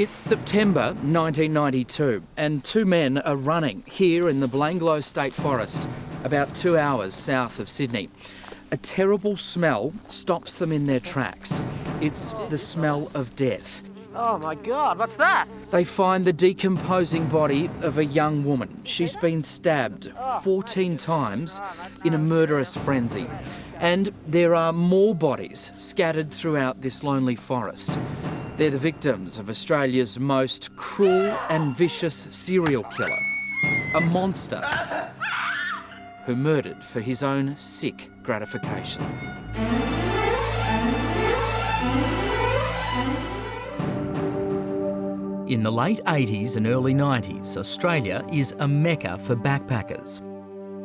It's September 1992 and two men are running here in the Belanglo State Forest, about 2 hours south of Sydney. A terrible smell stops them in their tracks. It's the smell of death. Oh my God, what's that? They find the decomposing body of a young woman. She's been stabbed 14 times in a murderous frenzy. And there are more bodies scattered throughout this lonely forest. They're the victims of Australia's most cruel and vicious serial killer. A monster who murdered for his own sick gratification. In the late 80s and early 90s, Australia is a mecca for backpackers.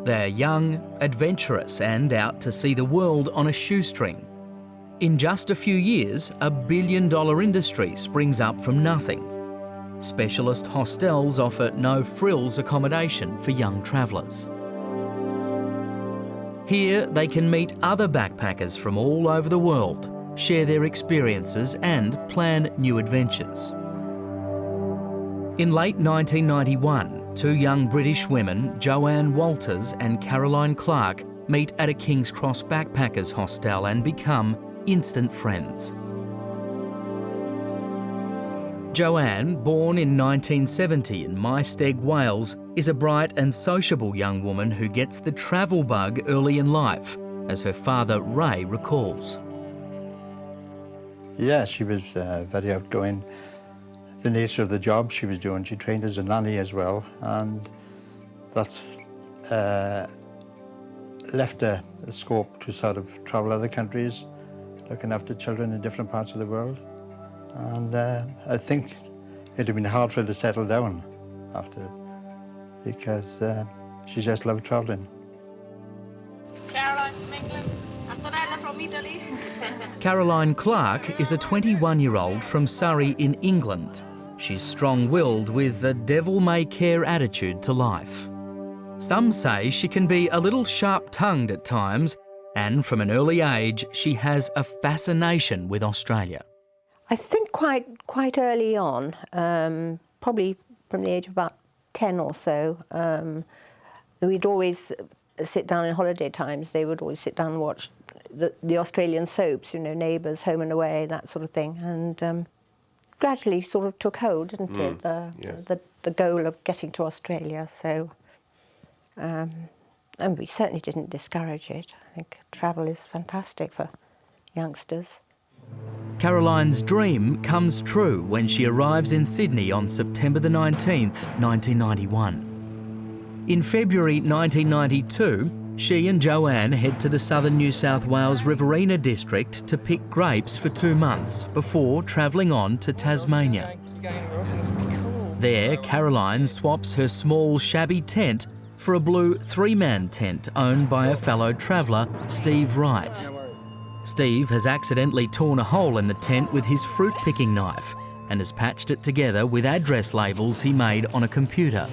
They're young, adventurous and out to see the world on a shoestring. In just a few years, a billion-dollar industry springs up from nothing. Specialist hostels offer no-frills accommodation for young travellers. Here, they can meet other backpackers from all over the world, share their experiences and plan new adventures. In late 1991, two young British women, Joanne Walters and Caroline Clark, meet at a King's Cross backpackers hostel and become instant friends. Joanne, born in 1970 in Maesteg, Wales, is a bright and sociable young woman who gets the travel bug early in life, as her father Ray recalls. Yeah, she was very outgoing. The nature of the job she was doing, she trained as a nanny as well, and that's left a scope to sort of travel other countries, looking after children in different parts of the world. And I think it'd have been hard for her to settle down after, because she just loved travelling. Caroline Schmidl, Antonella from Italy. Caroline Clark is a 21-year-old from Surrey in England. She's strong-willed with a devil-may-care attitude to life. Some say she can be a little sharp-tongued at times, and from an early age, she has a fascination with Australia. I think quite early on, probably from the age of about 10 or so, we'd always sit down in holiday times. They would always sit down and watch the Australian soaps, you know, Neighbours, Home and Away, that sort of thing. And gradually sort of took hold, didn't it? Yes. The goal of getting to Australia. So, and we certainly didn't discourage it. I think travel is fantastic for youngsters. Caroline's dream comes true when she arrives in Sydney on September the 19th, 1991. In February 1992, she and Joanne head to the southern New South Wales Riverina district to pick grapes for 2 months before travelling on to Tasmania. There, Caroline swaps her small, shabby tent for a blue 3-man tent owned by a fellow traveller, Steve Wright. Steve has accidentally torn a hole in the tent with his fruit-picking knife and has patched it together with address labels he made on a computer.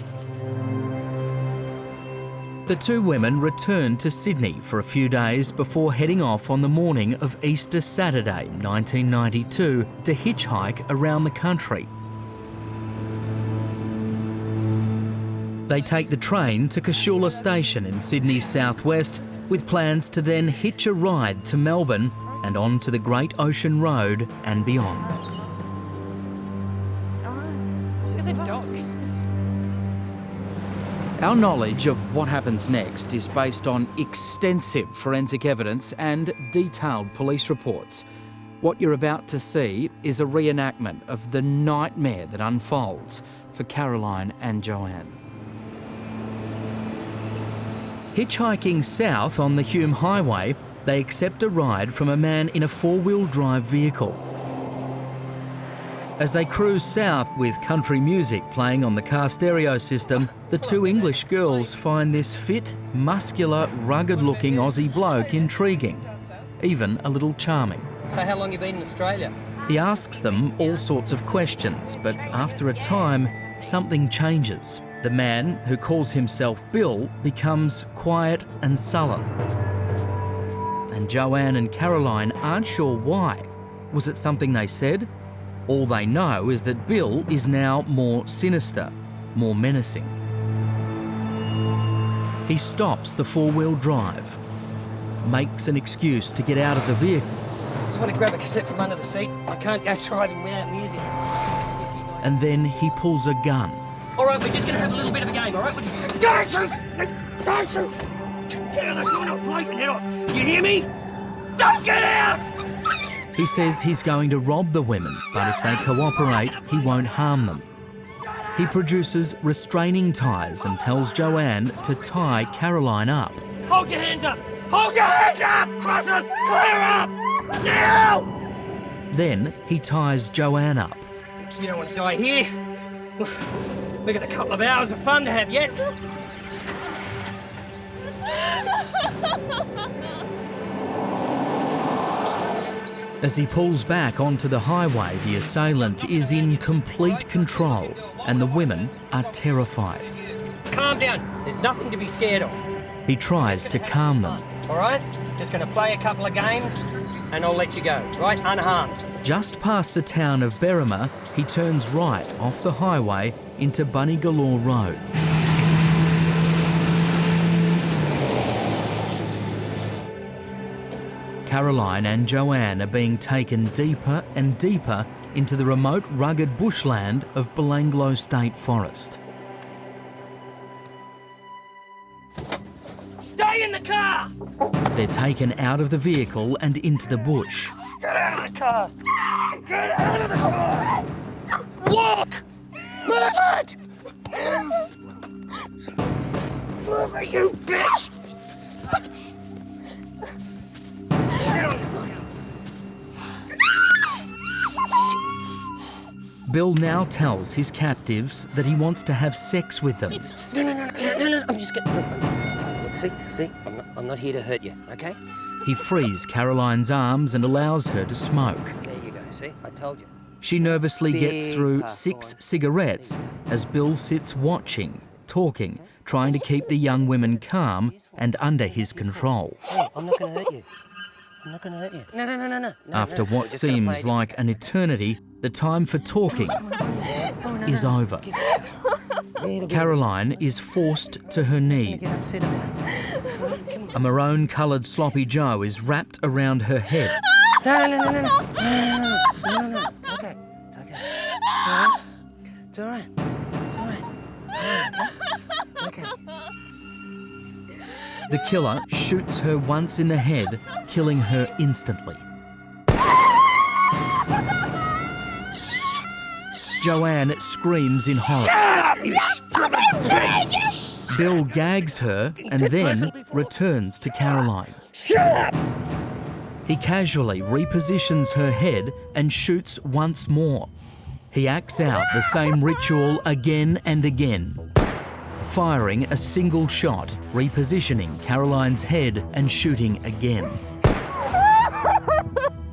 The two women returned to Sydney for a few days before heading off on the morning of Easter Saturday, 1992, to hitchhike around the country. They take the train to Casula Station in Sydney's southwest, with plans to then hitch a ride to Melbourne and on to the Great Ocean Road and beyond. It's a dog. Our knowledge of what happens next is based on extensive forensic evidence and detailed police reports. What you're about to see is a reenactment of the nightmare that unfolds for Caroline and Joanne. Hitchhiking south on the Hume Highway, they accept a ride from a man in a 4-wheel drive vehicle. As they cruise south with country music playing on the car stereo system, the two English girls find this fit, muscular, rugged-looking Aussie bloke intriguing, even a little charming. So how long have you been in Australia? He asks them all sorts of questions, but after a time, something changes. The man, who calls himself Bill, becomes quiet and sullen. And Joanne and Caroline aren't sure why. Was it something they said? All they know is that Bill is now more sinister, more menacing. He stops the four-wheel drive, makes an excuse to get out of the vehicle, I just want to grab a cassette from under the seat. I can't go driving without music. and then he pulls a gun. All right, we're just going to have a little bit of a game, all right? We're just going to... Don't shoot! Don't shoot! Get out of the car and I'll blow your head off. You hear me? Don't get out! He says he's going to rob the women, but if they cooperate, he won't harm them. He produces restraining ties and tells Joanne to tie Caroline up. Hold your hands up! Hold your hands up! Cross them! Clear up! Now! Then he ties Joanne up. You don't want to die here. We've got a couple of hours of fun to have yet. As he pulls back onto the highway, the assailant is in complete control and the women are terrified. Calm down. There's nothing to be scared of. He tries to calm them. All right? Just going to play a couple of games and I'll let you go, right? Unharmed. Just past the town of Berrima, he turns right off the highway into Banijay Road. Caroline and Joanne are being taken deeper and deeper into the remote, rugged bushland of Belanglo State Forest. Stay in the car! They're taken out of the vehicle and into the bush. Get out of the car! Get out of the car! Walk! Move it! Move it, you bitch! Bill now tells his captives that he wants to have sex with them. No, I'm just gonna look, see, I'm not here to hurt you, okay? He frees Caroline's arms and allows her to smoke. There you go, see, I told you. She nervously gets through 6 cigarettes as Bill sits watching, talking, trying to keep the young women calm and under his control. Hey, I'm not gonna hurt you. I'm not gonna hurt you. No. After what seems like an eternity, the time for talking is over. Caroline is forced to her knee. Get upset about. A maroon-coloured sloppy joe is wrapped around her head. No. It's okay. It's all right. It's okay. The killer shoots her once in the head, killing her instantly. Joanne screams in horror. Shut up, you stupid bitch! Bill gags her and then returns to Caroline. Shut up! He casually repositions her head and shoots once more. He acts out the same ritual again and again, firing a single shot, repositioning Caroline's head and shooting again.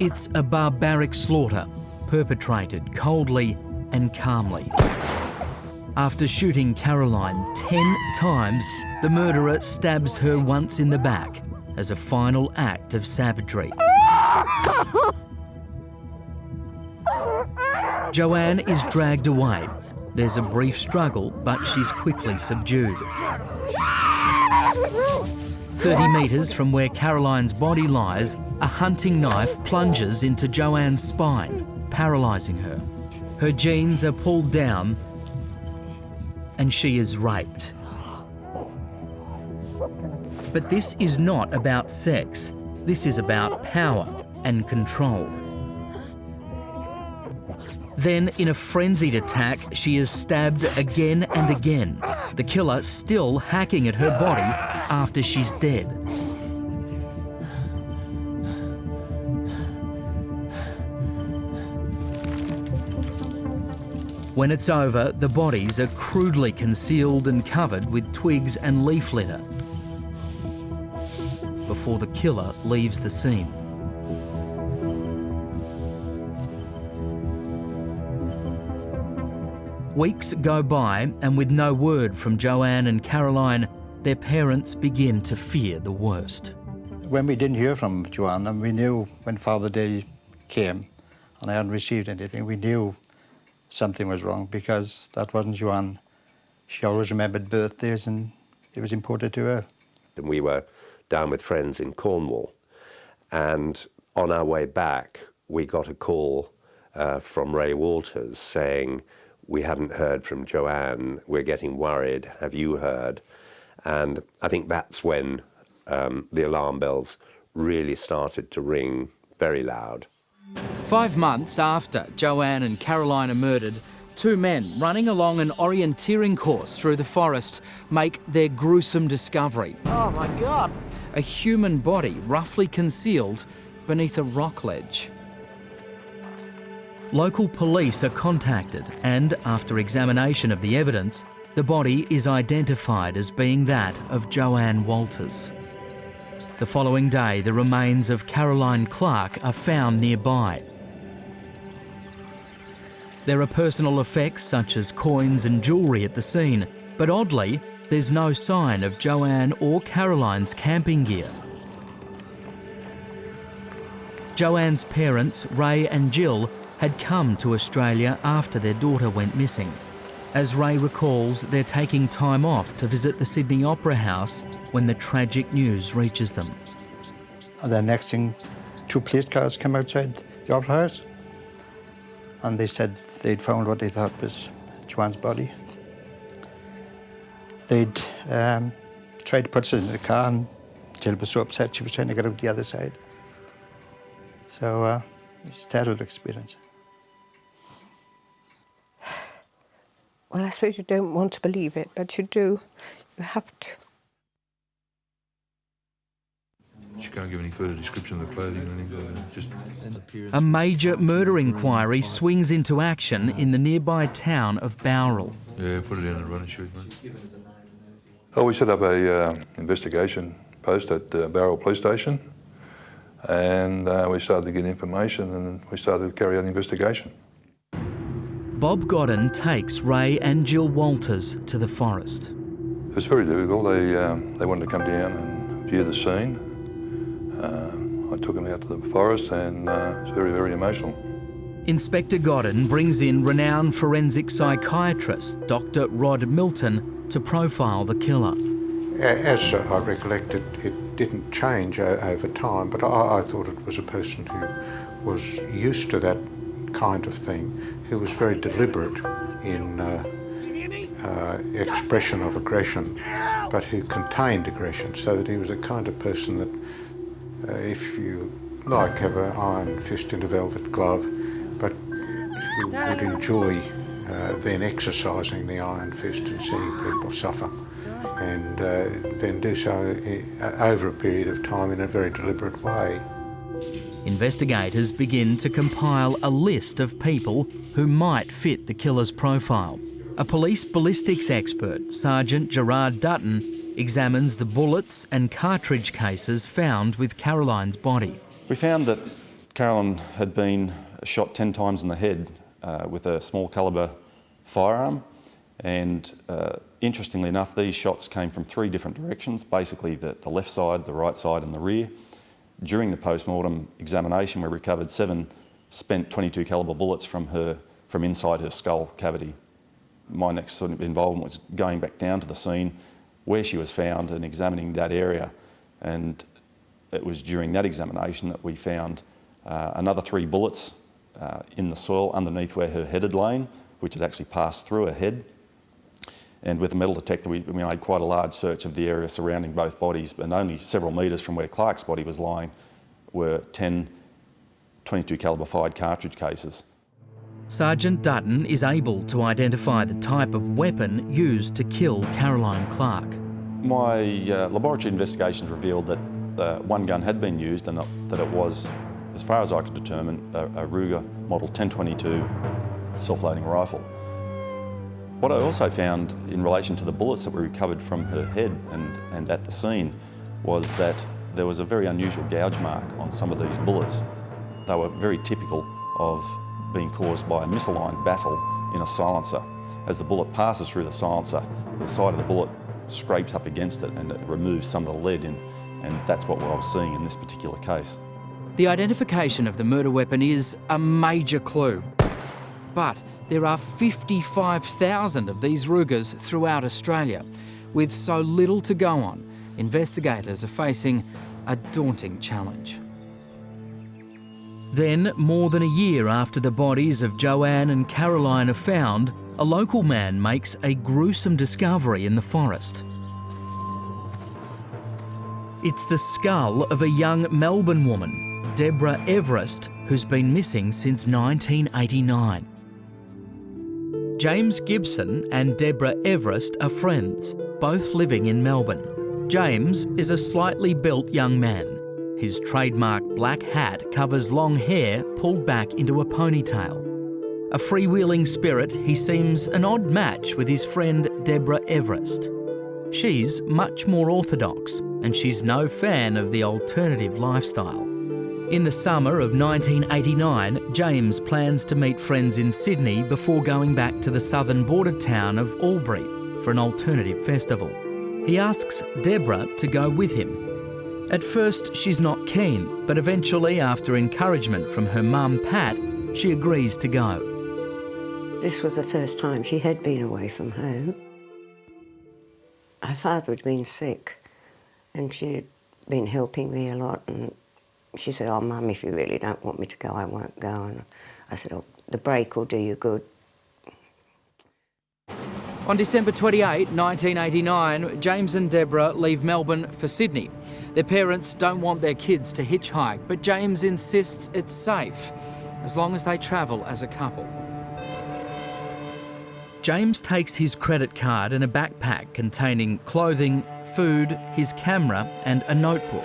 It's a barbaric slaughter, perpetrated coldly and calmly. After shooting Caroline 10 times, the murderer stabs her once in the back as a final act of savagery. Joanne is dragged away. There's a brief struggle, but she's quickly subdued. 30 metres from where Caroline's body lies, a hunting knife plunges into Joanne's spine, paralysing her. Her jeans are pulled down and she is raped. But this is not about sex. This is about power and control. Then, in a frenzied attack, she is stabbed again and again, the killer still hacking at her body after she's dead. When it's over, the bodies are crudely concealed and covered with twigs and leaf litter before the killer leaves the scene. Weeks go by, and with no word from Joanne and Caroline, their parents begin to fear the worst. When we didn't hear from Joanne, and we knew when Father Day came and I hadn't received anything. We knew something was wrong because that wasn't Joanne. She always remembered birthdays and it was important to her. And we were down with friends in Cornwall, and on our way back we got a call from Ray Walters saying, "We hadn't heard from Joanne, we're getting worried, have you heard?" And I think that's when the alarm bells really started to ring very loud. 5 months after Joanne and Caroline are murdered, 2 men running along an orienteering course through the forest make their gruesome discovery. Oh my God! A human body roughly concealed beneath a rock ledge. Local police are contacted and, after examination of the evidence, the body is identified as being that of Joanne Walters. The following day, the remains of Caroline Clark are found nearby. There are personal effects such as coins and jewellery at the scene, but oddly, there's no sign of Joanne or Caroline's camping gear. Joanne's parents, Ray and Jill, had come to Australia after their daughter went missing. As Ray recalls, they're taking time off to visit the Sydney Opera House when the tragic news reaches them. And then next thing, 2 police cars come outside the Opera House, and they said they'd found what they thought was Joanne's body. They'd tried to put us in the car, and Jill was so upset she was trying to get out the other side. So it was a terrible experience. Well, I suppose you don't want to believe it, but you do. You have to. She can't give any further description of the clothing or anything, just... A major murder inquiry swings into action in the nearby town of Bowral. Yeah, put it in a running shoot, mate. Oh, we set up a investigation post at Bowral Police Station, and we started to get information, and we started to carry out an investigation. Bob Godden takes Ray and Jill Walters to the forest. It was very difficult. They wanted to come down and view the scene. I took them out to the forest, and it was very, very emotional. Inspector Godden brings in renowned forensic psychiatrist Dr. Rod Milton to profile the killer. As I recollect it didn't change over time, but I thought it was a person who was used to that kind of thing, who was very deliberate in expression of aggression, but who contained aggression, so that he was a kind of person that, if you like, have an iron fist in a velvet glove, but who would enjoy then exercising the iron fist and seeing people suffer, and then do so over a period of time in a very deliberate way. Investigators begin to compile a list of people who might fit the killer's profile. A police ballistics expert, Sergeant Gerard Dutton, examines the bullets and cartridge cases found with Caroline's body. We found that Caroline had been shot 10 times in the head with a small calibre firearm, and interestingly enough, these shots came from 3 different directions, basically the left side, the right side and the rear. During the post-mortem examination, we recovered 7 spent .22 calibre bullets from inside her skull cavity. My next sort of involvement was going back down to the scene where she was found and examining that area, and it was during that examination that we found another 3 bullets in the soil underneath where her head had lain, which had actually passed through her head. And with a metal detector, we made quite a large search of the area surrounding both bodies, and only several metres from where Clark's body was lying were 10 .22 calibre fired cartridge cases. Sergeant Dutton is able to identify the type of weapon used to kill Caroline Clark. My laboratory investigations revealed that one gun had been used, and that it was, as far as I could determine, a Ruger model 1022 self-loading rifle. What I also found in relation to the bullets that were recovered from her head and at the scene was that there was a very unusual gouge mark on some of these bullets. They were very typical of being caused by a misaligned baffle in a silencer. As the bullet passes through the silencer, the side of the bullet scrapes up against it and it removes some of the lead in, and that's what I was seeing in this particular case. The identification of the murder weapon is a major clue. But there are 55,000 of these Rugers throughout Australia. With so little to go on, investigators are facing a daunting challenge. Then, more than a year after the bodies of Joanne and Caroline are found, a local man makes a gruesome discovery in the forest. It's the skull of a young Melbourne woman, Deborah Everest, who's been missing since 1989. James Gibson and Deborah Everest are friends, both living in Melbourne. James is a slightly built young man. His trademark black hat covers long hair pulled back into a ponytail. A freewheeling spirit, he seems an odd match with his friend Deborah Everest. She's much more orthodox, and she's no fan of the alternative lifestyle. In the summer of 1989, James plans to meet friends in Sydney before going back to the southern border town of Albury for an alternative festival. He asks Deborah to go with him. At first, she's not keen, but eventually, after encouragement from her mum, Pat, she agrees to go. This was the first time she had been away from home. Her father had been sick, and she'd been helping me a lot, and she said, "Oh, Mum, if you really don't want me to go, I won't go." And I said, "Oh, the break will do you good." On December 28, 1989, James and Deborah leave Melbourne for Sydney. Their parents don't want their kids to hitchhike, but James insists it's safe, as long as they travel as a couple. James takes his credit card and a backpack containing clothing, food, his camera and a notebook.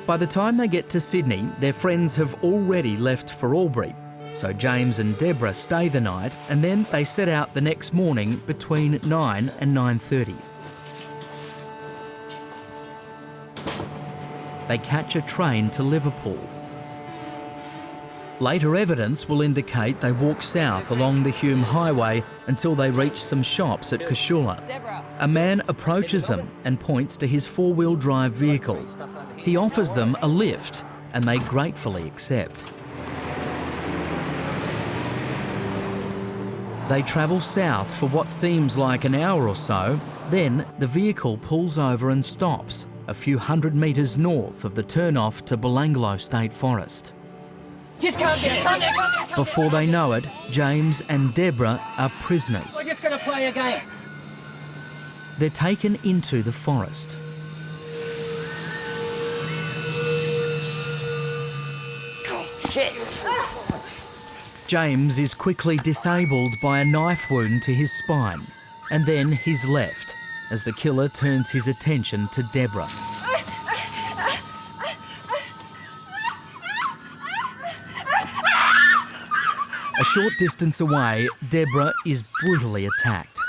By the time they get to Sydney, their friends have already left for Albury, so James and Deborah stay the night and then they set out the next morning between 9 and 9:30. They catch a train to Liverpool. Later evidence will indicate they walk south along the Hume Highway until they reach some shops at Kashula. A man approaches them and points to his four-wheel drive vehicle. He offers them a lift and they gratefully accept. They travel south for what seems like an hour or so. Then the vehicle pulls over and stops a few hundred metres north of the turnoff to Belanglo State Forest. Just calm down, calm down, calm down. Before they know it, James and Deborah are prisoners. We're just going to play a game. They're taken into the forest. Shit. James is quickly disabled by a knife wound to his spine, and then he's left as the killer turns his attention to Deborah. A short distance away, Deborah is brutally attacked.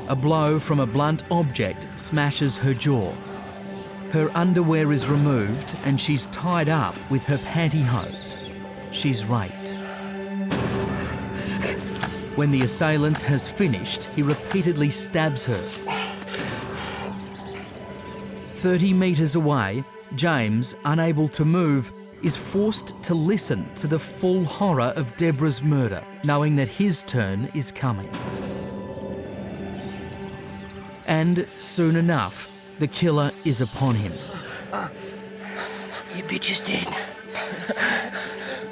A blow from a blunt object smashes her jaw. Her underwear is removed and she's tied up with her pantyhose. She's raped. When the assailant has finished, he repeatedly stabs her. 30 metres away, James, unable to move, is forced to listen to the full horror of Deborah's murder, knowing that his turn is coming. And soon enough, the killer is upon him. You bitch is dead.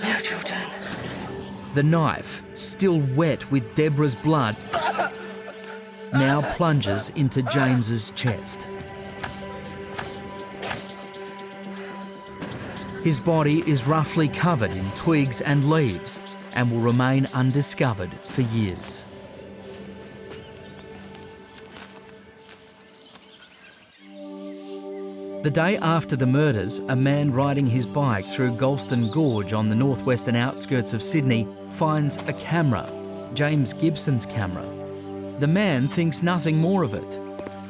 Now it's your turn. The knife, still wet with Deborah's blood, now plunges into James's chest. His body is roughly covered in twigs and leaves and will remain undiscovered for years. The day after the murders, a man riding his bike through Galston Gorge on the northwestern outskirts of Sydney finds a camera, James Gibson's camera. The man thinks nothing more of it.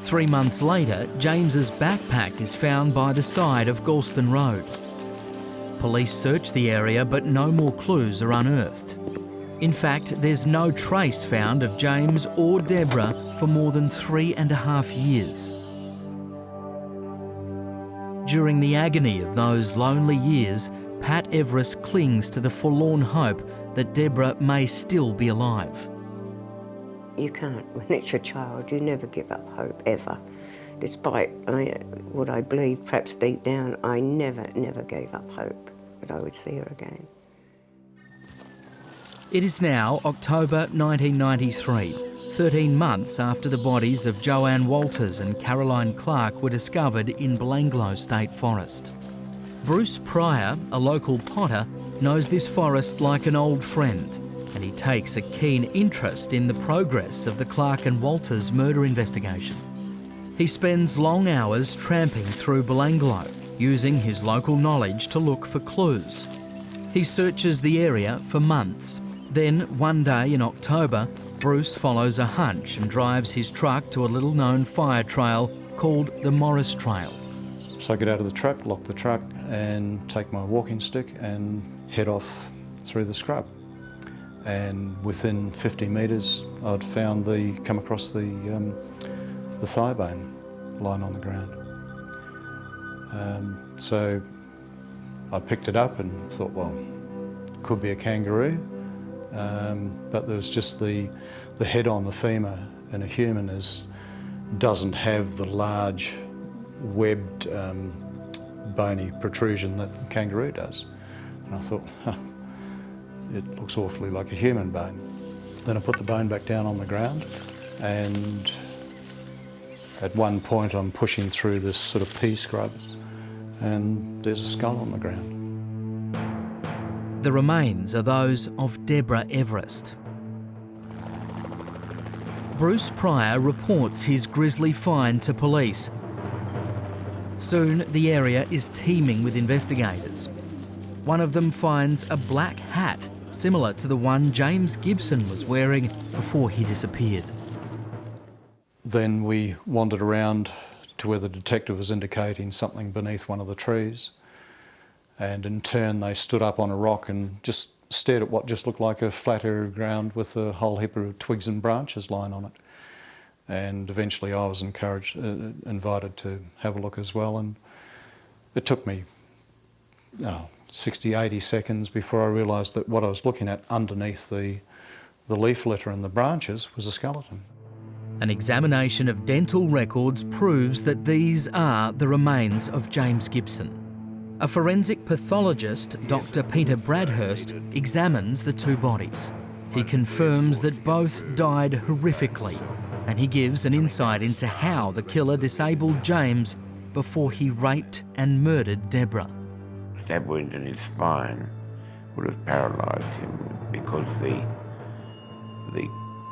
3 months later, James's backpack is found by the side of Galston Road. Police search the area, but no more clues are unearthed. In fact, there's no trace found of James or Deborah for more than 3.5 years. During the agony of those lonely years, Pat Everest clings to the forlorn hope that Deborah may still be alive. You can't, when it's your child, you never give up hope, ever. Despite what I believe, perhaps deep down, I never gave up hope that I would see her again. It is now October 1993, 13 months after the bodies of Joanne Walters and Caroline Clark were discovered in Belanglo State Forest. Bruce Pryor, a local potter, knows this forest like an old friend, and he takes a keen interest in the progress of the Clark and Walters murder investigation. He spends long hours tramping through Belanglo, using his local knowledge to look for clues. He searches the area for months. Then, one day in October, Bruce follows a hunch and drives his truck to a little-known fire trail called the Morris Trail. So I get out of the truck, lock the truck, and take my walking stick and head off through the scrub. And within 50 metres, I'd come across the thigh bone lying on the ground. So I picked it up and thought, well, it could be a kangaroo, but there was just the head on the femur, and a human doesn't have the large webbed bony protrusion that the kangaroo does. And I thought, it looks awfully like a human bone. Then I put the bone back down on the ground, and at one point I'm pushing through this sort of pea scrub, and there's a skull on the ground. The remains are those of Deborah Everest. Bruce Pryor reports his grisly find to police. Soon the area is teeming with investigators. One of them finds a black hat similar to the one James Gibson was wearing before he disappeared. Then we wandered around to where the detective was indicating something beneath one of the trees, and in turn they stood up on a rock and just stared at what just looked like a flat area of ground with a whole heap of twigs and branches lying on it. And eventually I was invited to have a look as well, and it took me 60, 80 seconds before I realised that what I was looking at underneath the leaf litter and the branches was a skeleton. An examination of dental records proves that these are the remains of James Gibson. A forensic pathologist, Dr. Peter Bradhurst, examines the two bodies. He confirms that both died horrifically, and he gives an insight into how the killer disabled James before he raped and murdered Deborah. A stab wound in his spine would have paralysed him because the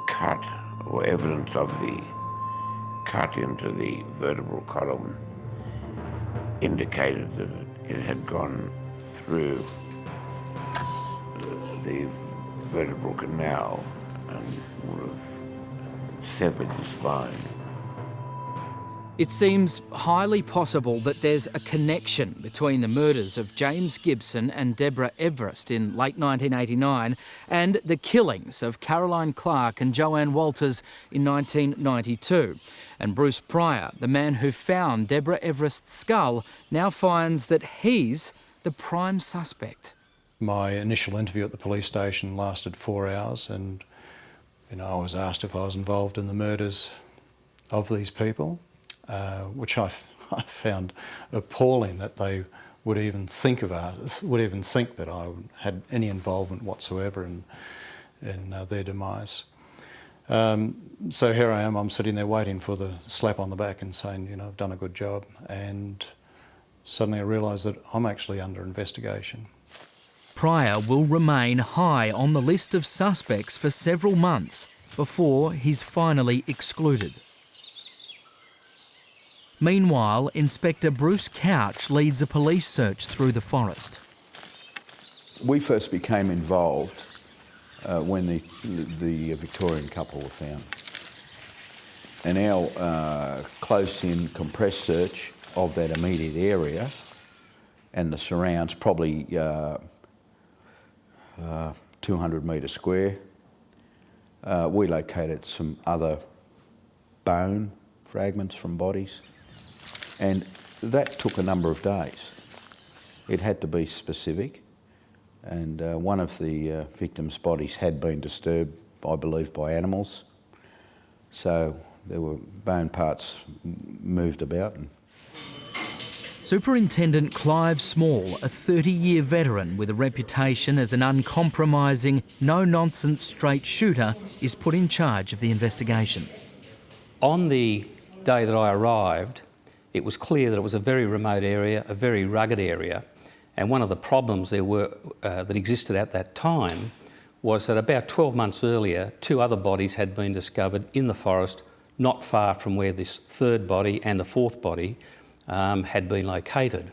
cut or evidence of the cut into the vertebral column indicated that it had gone through the vertebral canal and would have severed the spine. It seems highly possible that there's a connection between the murders of James Gibson and Deborah Everest in late 1989 and the killings of Caroline Clark and Joanne Walters in 1992. And Bruce Pryor, the man who found Deborah Everest's skull, now finds that he's the prime suspect. My initial interview at the police station lasted 4 hours, and I was asked if I was involved in the murders of these people, which I found appalling that they would even think that I had any involvement whatsoever in their demise. So here I am, I'm sitting there waiting for the slap on the back and saying, I've done a good job, and suddenly I realise that I'm actually under investigation. Pryor will remain high on the list of suspects for several months before he's finally excluded. Meanwhile, Inspector Bruce Couch leads a police search through the forest. We first became involved when the Victorian couple were found. And our close-in compressed search of that immediate area and the surrounds, probably 200 metres square, we located some other bone fragments from bodies. And that took a number of days. It had to be specific, and one of the victims' bodies had been disturbed, I believe, by animals. So there were bone parts moved about. Superintendent Clive Small, a 30-year veteran with a reputation as an uncompromising, no-nonsense straight shooter, is put in charge of the investigation. On the day that I arrived, it was clear that it was a very remote area, a very rugged area, and one of the problems that existed at that time was that about 12 months earlier, 2 other bodies had been discovered in the forest not far from where this third body and the fourth body had been located.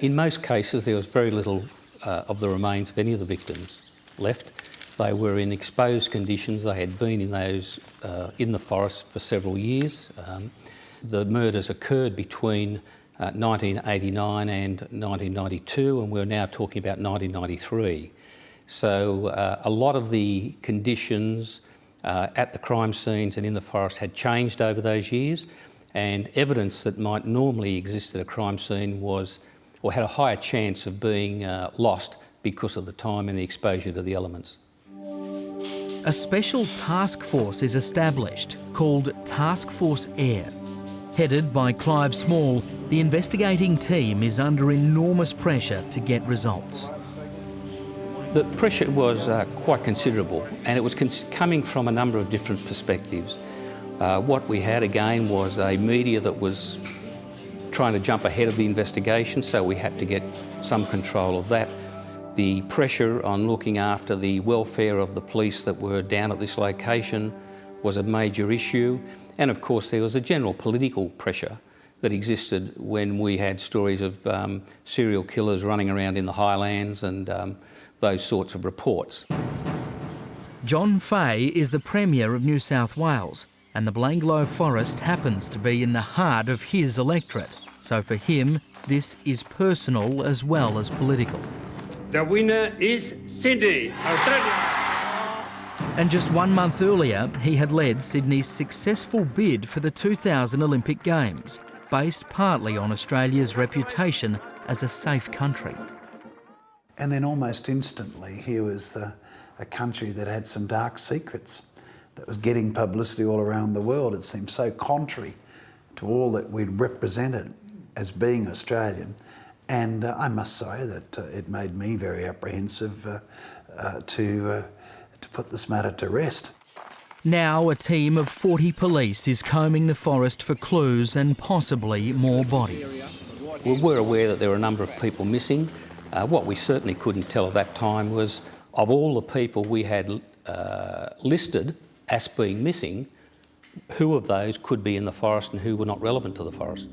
In most cases, there was very little of the remains of any of the victims left. They were in exposed conditions. They had been in the forest for several years. The murders occurred between 1989 and 1992, and we're now talking about 1993. So a lot of the conditions at the crime scenes and in the forest had changed over those years, and evidence that might normally exist at a crime scene was, or had a higher chance of being lost because of the time and the exposure to the elements. A special task force is established called Task Force Air. Headed by Clive Small, the investigating team is under enormous pressure to get results. The pressure was quite considerable, and it was coming from a number of different perspectives. What we had again was a media that was trying to jump ahead of the investigation, so we had to get some control of that. The pressure on looking after the welfare of the police that were down at this location was a major issue. And of course there was a general political pressure that existed when we had stories of serial killers running around in the highlands and those sorts of reports. John Fay is the Premier of New South Wales, and the Belanglo Forest happens to be in the heart of his electorate. So for him, this is personal as well as political. The winner is Sydney, Australia. And just 1 month earlier, he had led Sydney's successful bid for the 2000 Olympic Games, based partly on Australia's reputation as a safe country. And then almost instantly, here was a country that had some dark secrets, that was getting publicity all around the world. It seemed so contrary to all that we'd represented as being Australian. And I must say that it made me very apprehensive to put this matter to rest. Now a team of 40 police is combing the forest for clues and possibly more bodies. We were aware that there were a number of people missing. What we certainly couldn't tell at that time was, of all the people we had listed as being missing, who of those could be in the forest and who were not relevant to the forest.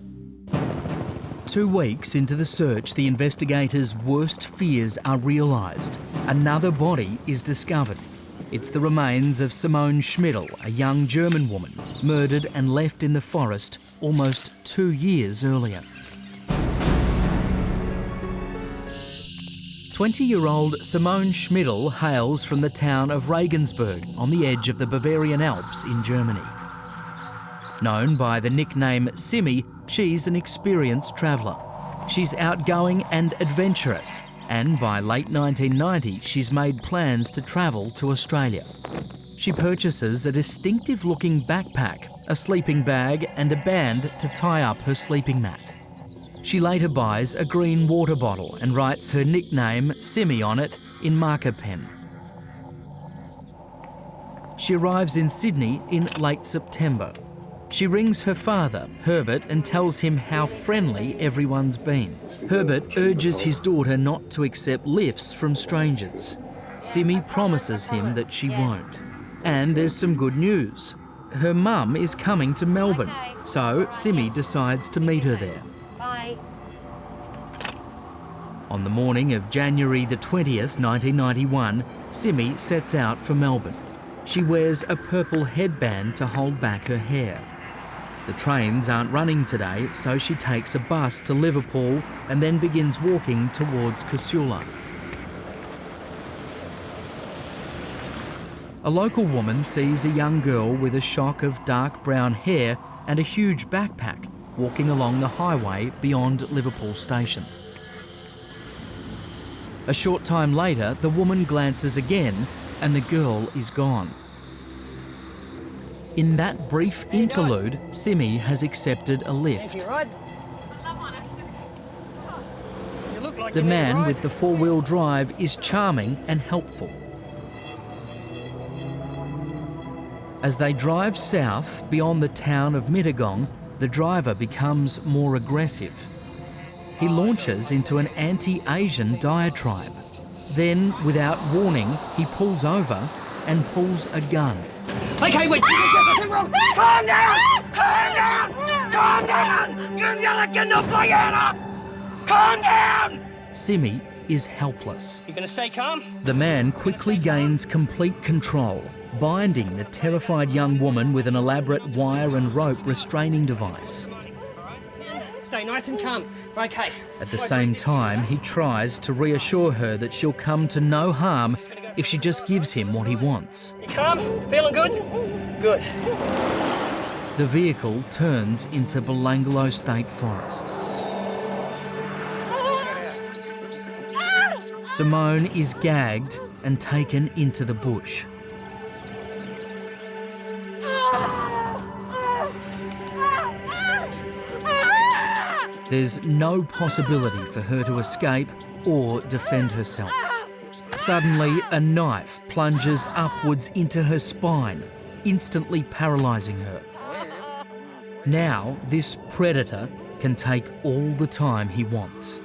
2 weeks into the search, the investigators' worst fears are realised. Another body is discovered. It's the remains of Simone Schmidl, a young German woman, murdered and left in the forest almost 2 years earlier. 20-year-old Simone Schmidl hails from the town of Regensburg on the edge of the Bavarian Alps in Germany. Known by the nickname Simmy, she's an experienced traveller. She's outgoing and adventurous, and by late 1990 she's made plans to travel to Australia. She purchases a distinctive-looking backpack, a sleeping bag and a band to tie up her sleeping mat. She later buys a green water bottle and writes her nickname, Simmy, on it in marker pen. She arrives in Sydney in late September. She rings her father, Herbert, and tells him how friendly everyone's been. Herbert urges his daughter not to accept lifts from strangers. Simmy promises him that she won't. And there's some good news. Her mum is coming to Melbourne, so Simmy decides to meet her there. Bye. On the morning of January the 20th, 1991, Simmy sets out for Melbourne. She wears a purple headband to hold back her hair. The trains aren't running today, so she takes a bus to Liverpool and then begins walking towards Casula. A local woman sees a young girl with a shock of dark brown hair and a huge backpack walking along the highway beyond Liverpool Station. A short time later, the woman glances again and the girl is gone. In that brief interlude, Simi has accepted a lift. The man with the four-wheel drive is charming and helpful. As they drive south beyond the town of Mittagong, the driver becomes more aggressive. He launches into an anti-Asian diatribe. Then, without warning, he pulls over and pulls a gun. Okay, wait, nothing wrong. Calm down! Calm down! Calm down! You're yelling to blow your head off! Calm down! Simi is helpless. You gonna stay calm? The man quickly gains complete control, binding the terrified young woman with an elaborate wire and rope restraining device. Stay nice and calm. Okay. At the same time, he tries to reassure her that she'll come to no harm if she just gives him what he wants. You calm? Feeling good? Good. The vehicle turns into Belanglo State Forest. Simone is gagged and taken into the bush. There's no possibility for her to escape or defend herself. Suddenly, a knife plunges upwards into her spine, instantly paralysing her. Now, this predator can take all the time he wants.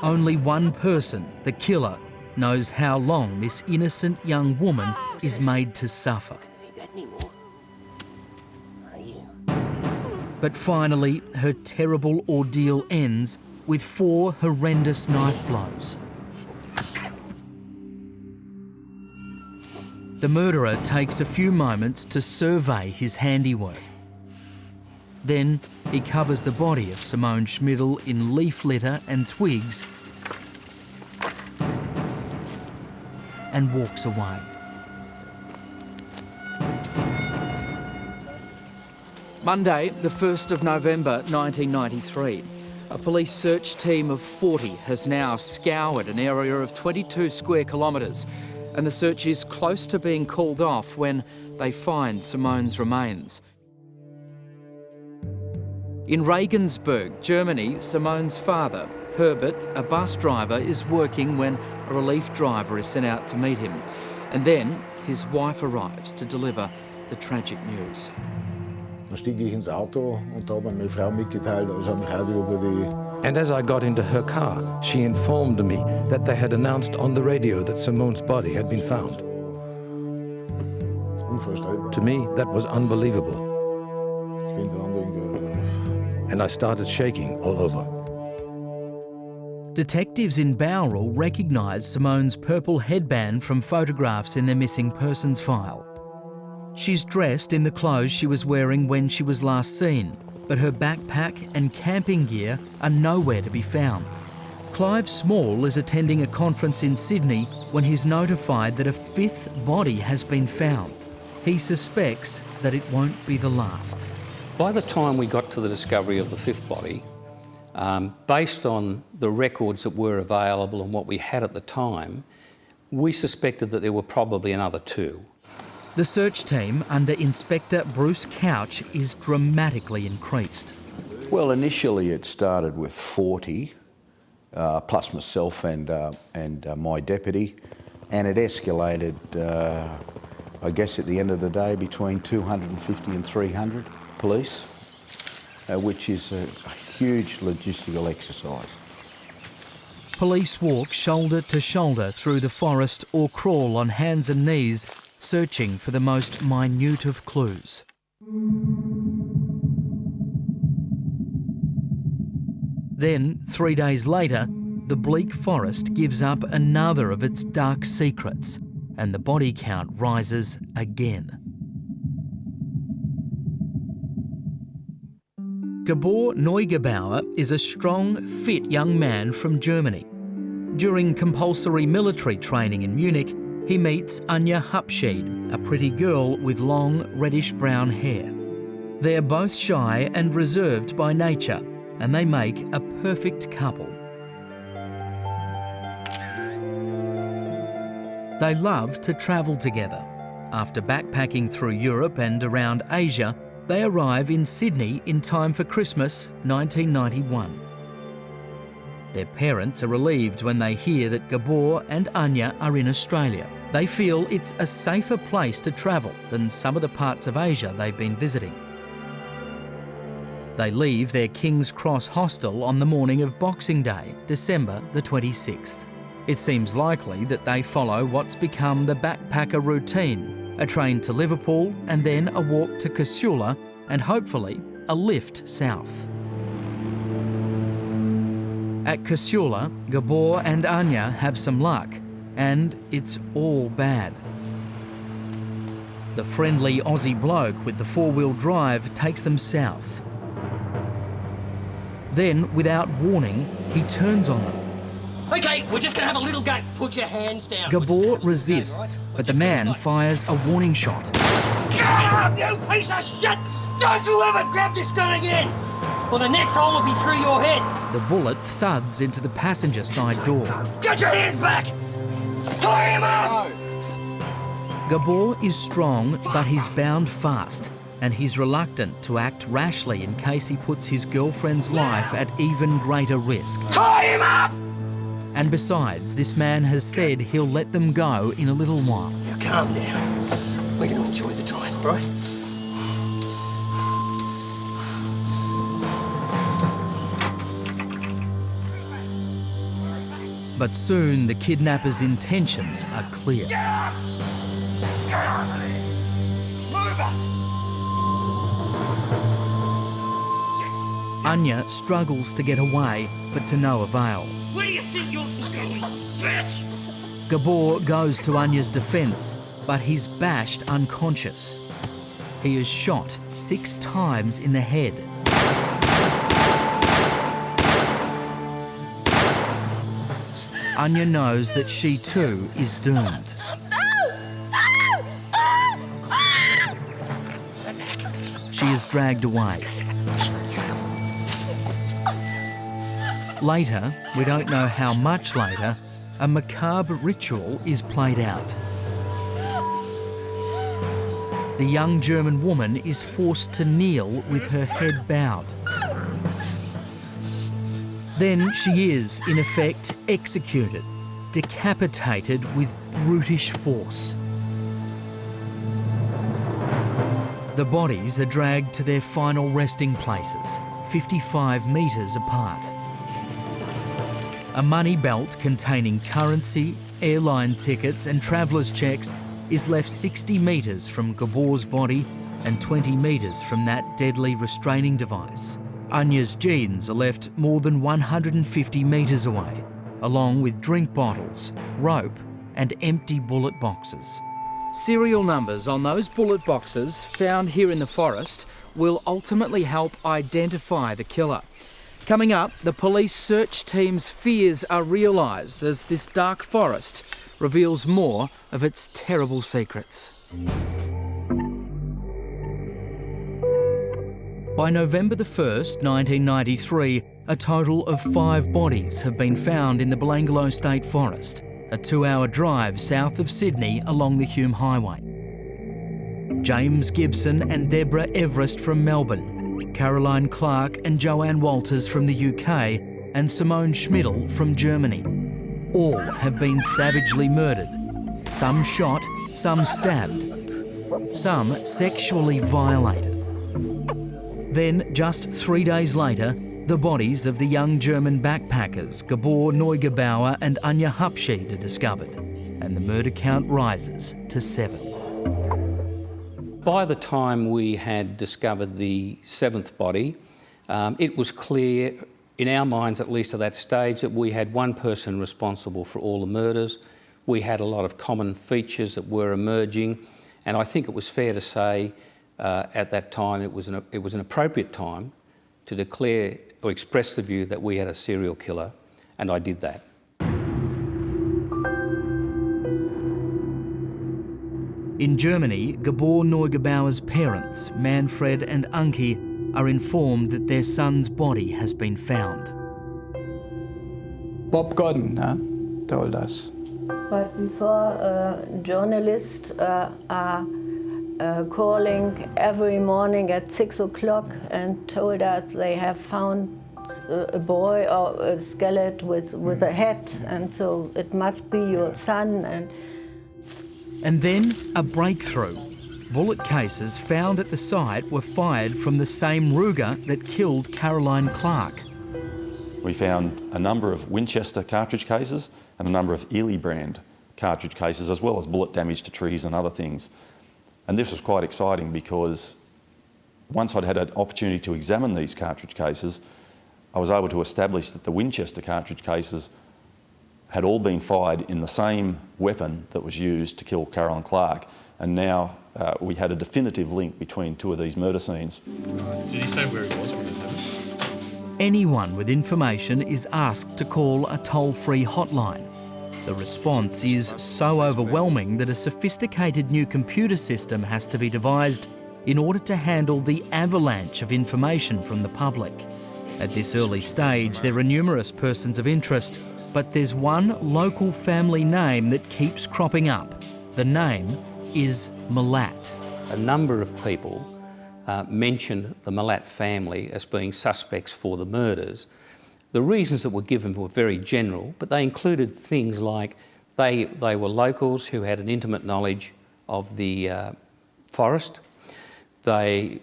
Only one person, the killer, knows how long this innocent young woman is made to suffer. But finally, her terrible ordeal ends with 4 horrendous knife blows. The murderer takes a few moments to survey his handiwork. Then he covers the body of Simone Schmidl in leaf litter and twigs and walks away. Monday, the 1st of November 1993. A police search team of 40 has now scoured an area of 22 square kilometres, and the search is close to being called off when they find Simone's remains. In Regensburg, Germany, Simone's father, Herbert, a bus driver, is working when a relief driver is sent out to meet him. And then his wife arrives to deliver the tragic news. Dann stieg ich ins Auto und habe meine Frau mitgeteilt, also am Radio über die. And as I got into her car, she informed me that they had announced on the radio that Simone's body had been found. Unvorstellbar. To me, that was unbelievable. And I started shaking all over. Detectives in Bowral recognised Simone's purple headband from photographs in their missing persons file. She's dressed in the clothes she was wearing when she was last seen, but her backpack and camping gear are nowhere to be found. Clive Small is attending a conference in Sydney when he's notified that a 5th body has been found. He suspects that it won't be the last. By the time we got to the discovery of the 5th body, based on the records that were available and what we had at the time, we suspected that there were probably another 2. The search team under Inspector Bruce Couch is dramatically increased. Well, initially it started with 40, plus myself and my deputy, and it escalated, I guess at the end of the day, between 250 and 300 police, which is a huge logistical exercise. Police walk shoulder to shoulder through the forest or crawl on hands and knees, searching for the most minute of clues. Then, 3 days later, the bleak forest gives up another of its dark secrets, and the body count rises again. Gabor Neugebauer is a strong, fit young man from Germany. During compulsory military training in Munich, he meets Anja Habschied, a pretty girl with long reddish-brown hair. They're both shy and reserved by nature, and they make a perfect couple. They love to travel together. After backpacking through Europe and around Asia, they arrive in Sydney in time for Christmas 1991. Their parents are relieved when they hear that Gabor and Anja are in Australia. They feel it's a safer place to travel than some of the parts of Asia they've been visiting. They leave their King's Cross hostel on the morning of Boxing Day, December the 26th. It seems likely that they follow what's become the backpacker routine, a train to Liverpool and then a walk to Casula and hopefully a lift south. At Casula, Gabor and Anja have some luck, and it's all bad. The friendly Aussie bloke with the four-wheel drive takes them south. Then, without warning, he turns on them. Okay, we're just gonna have a little go. Put your hands down. Gabor resists, but the man fires a warning shot. Get up, you piece of shit! Don't you ever grab this gun again! Or the next hole will be through your head. The bullet thuds into the passenger side door. Get your hands back! Tie him up! Gabor is strong, but he's bound fast, and he's reluctant to act rashly in case he puts his girlfriend's life at even greater risk. Tie him up! And besides, this man has said he'll let them go in a little while. Now calm down. We're going to enjoy the time, right? But soon the kidnappers' intentions are clear. Get up! Get up! Move up! Anja struggles to get away, but to no avail. Where do you think you're going, bitch? Gabor goes to Anja's defence, but he's bashed unconscious. He is shot 6 times in the head. Anja knows that she too is doomed. She is dragged away. Later, we don't know how much later, a macabre ritual is played out. The young German woman is forced to kneel with her head bowed. Then she is, in effect, executed, decapitated with brutish force. The bodies are dragged to their final resting places, 55 metres apart. A money belt containing currency, airline tickets and travellers' checks is left 60 metres from Gabor's body and 20 metres from that deadly restraining device. Anja's jeans are left more than 150 metres away, along with drink bottles, rope and empty bullet boxes. Serial numbers on those bullet boxes found here in the forest will ultimately help identify the killer. Coming up, the police search team's fears are realised as this dark forest reveals more of its terrible secrets. By November the 1st, 1993, a total of 5 bodies have been found in the Belanglo State Forest, a 2-hour drive south of Sydney along the Hume Highway. James Gibson and Deborah Everest from Melbourne, Caroline Clark and Joanne Walters from the UK, and Simone Schmidl from Germany. All have been savagely murdered, some shot, some stabbed, some sexually violated. Then, just 3 days later, the bodies of the young German backpackers Gabor Neugebauer and Anja Habschied are discovered, and the murder count rises to 7. By the time we had discovered the 7th body, it was clear, in our minds at least at that stage, that we had one person responsible for all the murders. We had a lot of common features that were emerging, and I think it was fair to say at that time it was an appropriate time to declare or express the view that we had a serial killer, and I did that. In Germany, Gabor Neugebauer's parents, Manfred and Anki, are informed that their son's body has been found. Bob Gordon told us. But before, journalists are calling every morning at 6 o'clock and told us they have found a boy or a skeleton with a head, and so it must be your son. And then a breakthrough. Bullet cases found at the site were fired from the same Ruger that killed Caroline Clark. We found a number of Winchester cartridge cases and a number of Ely brand cartridge cases, as well as bullet damage to trees and other things. And this was quite exciting because once I'd had an opportunity to examine these cartridge cases, I was able to establish that the Winchester cartridge cases had all been fired in the same weapon that was used to kill Caroline Clark. And now we had a definitive link between two of these murder scenes. Did he say where he was when it happened? Anyone with information is asked to call a toll-free hotline. The response is so overwhelming that a sophisticated new computer system has to be devised in order to handle the avalanche of information from the public. At this early stage, there are numerous persons of interest, but there's one local family name that keeps cropping up. The name is Milat. A number of people mentioned the Milat family as being suspects for the murders. The reasons that were given were very general, but they included things like they were locals who had an intimate knowledge of the forest. A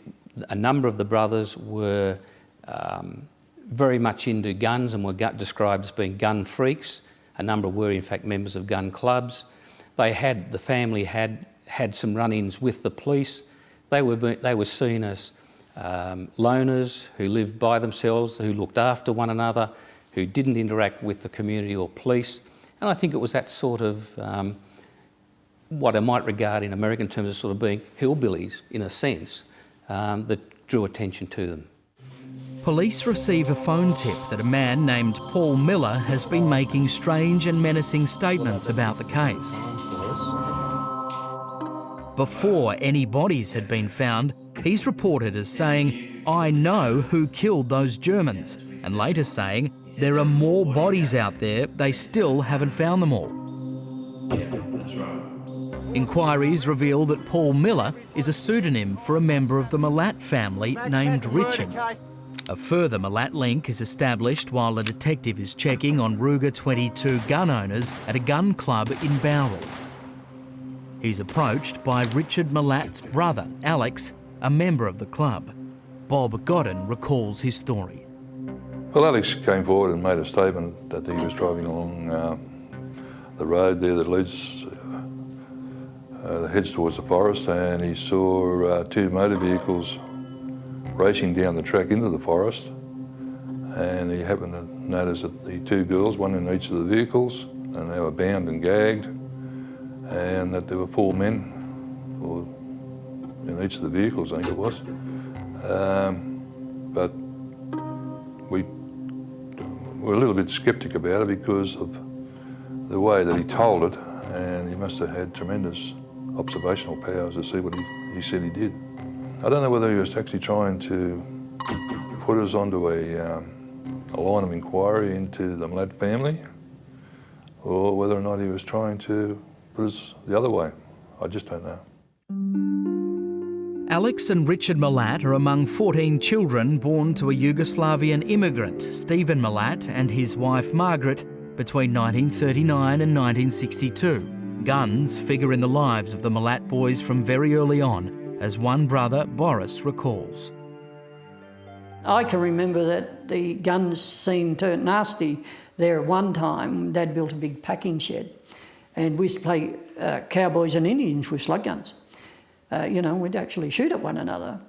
number of the brothers were very much into guns and were described as being gun freaks. A number were in fact members of gun clubs. The family had some run-ins with the police. They were seen as loners who lived by themselves, who looked after one another, who didn't interact with the community or police. And I think it was that sort of what I might regard in American terms as sort of being hillbillies, in a sense, that drew attention to them. Police receive a phone tip that a man named Paul Miller has been making strange and menacing statements about the case. Before any bodies had been found, he's reported as saying, "I know who killed those Germans," and later saying, "There are more bodies out there, they still haven't found them all." Inquiries reveal that Paul Miller is a pseudonym for a member of the Milat family named Richard. A further Milat link is established while a detective is checking on Ruger 22 gun owners at a gun club in Bowral. He's approached by Richard Milat's brother, Alex, a member of the club. Bob Godden recalls his story. Well, Alex came forward and made a statement that he was driving along the road there that leads, heads towards the forest, and he saw two motor vehicles racing down the track into the forest, and he happened to notice that the two girls, one in each of the vehicles, and they were bound and gagged, and that there were four men in each of the vehicles, I think it was. But we were a little bit sceptic about it because of the way that he told it, and he must have had tremendous observational powers to see what he said he did. I don't know whether he was actually trying to put us onto a line of inquiry into the Milat family, or whether or not he was trying to put us the other way. I just don't know. Alex and Richard Milat are among 14 children born to a Yugoslavian immigrant, Stephen Milat, and his wife Margaret, between 1939 and 1962. Guns figure in the lives of the Milat boys from very early on, as one brother, Boris, recalls. I can remember that the guns scene turned nasty there one time. Dad built a big packing shed, and we used to play cowboys and Indians with slug guns. We'd actually shoot at one another.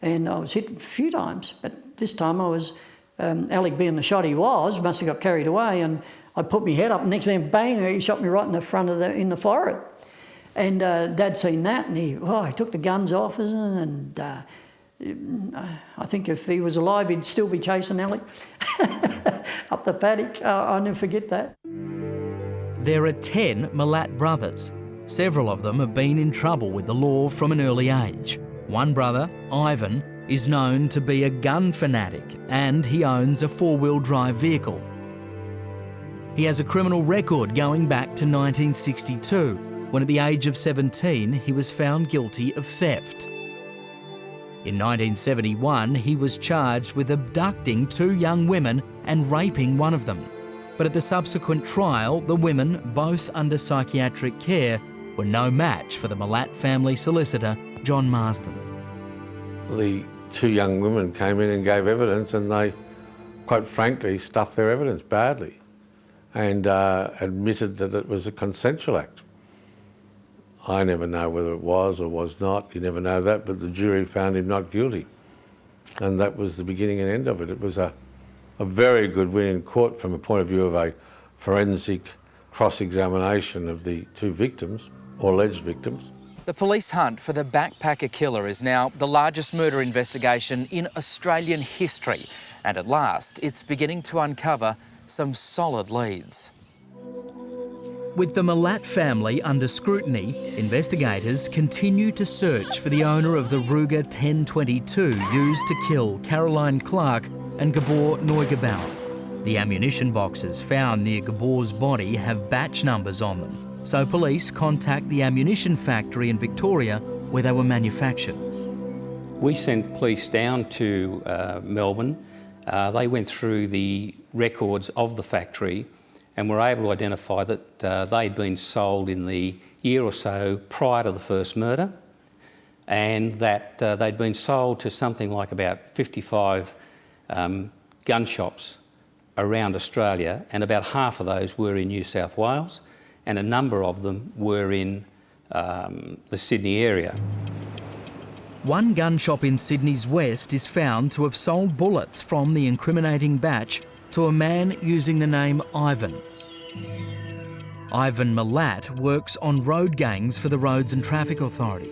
And I was hit a few times, but this time I was, Alec being the shot he was, must have got carried away, and I put my head up, and next thing, bang, he shot me right in the front of in the forehead. And Dad seen that, and he took the guns off us, and I think if he was alive, he'd still be chasing Alec up the paddock. I'll never forget that. There are 10 Milat brothers. Several of them have been in trouble with the law from an early age. One brother, Ivan, is known to be a gun fanatic and he owns a four-wheel drive vehicle. He has a criminal record going back to 1962, when at the age of 17 he was found guilty of theft. In 1971, he was charged with abducting two young women and raping one of them. But at the subsequent trial, the women, both under psychiatric care, were no match for the Milat family solicitor, John Marsden. The two young women came in and gave evidence, and they, quite frankly, stuffed their evidence badly and admitted that it was a consensual act. I never know whether it was or was not, you never know that, but the jury found him not guilty. And that was the beginning and end of it. It was a very good win in court from a point of view of a forensic cross-examination of the two victims, or alleged victims. The police hunt for the backpacker killer is now the largest murder investigation in Australian history. And at last, it's beginning to uncover some solid leads. With the Milat family under scrutiny, investigators continue to search for the owner of the Ruger 1022 used to kill Caroline Clark and Gabor Neugebauer. The ammunition boxes found near Gabor's body have batch numbers on them, so police contact the ammunition factory in Victoria where they were manufactured. We sent police down to Melbourne. They went through the records of the factory and were able to identify that they'd been sold in the year or so prior to the first murder, and that they'd been sold to something like about 55 gun shops around Australia, and about half of those were in New South Wales, and a number of them were in the Sydney area. One gun shop in Sydney's west is found to have sold bullets from the incriminating batch to a man using the name Ivan. Ivan Milat works on road gangs for the Roads and Traffic Authority.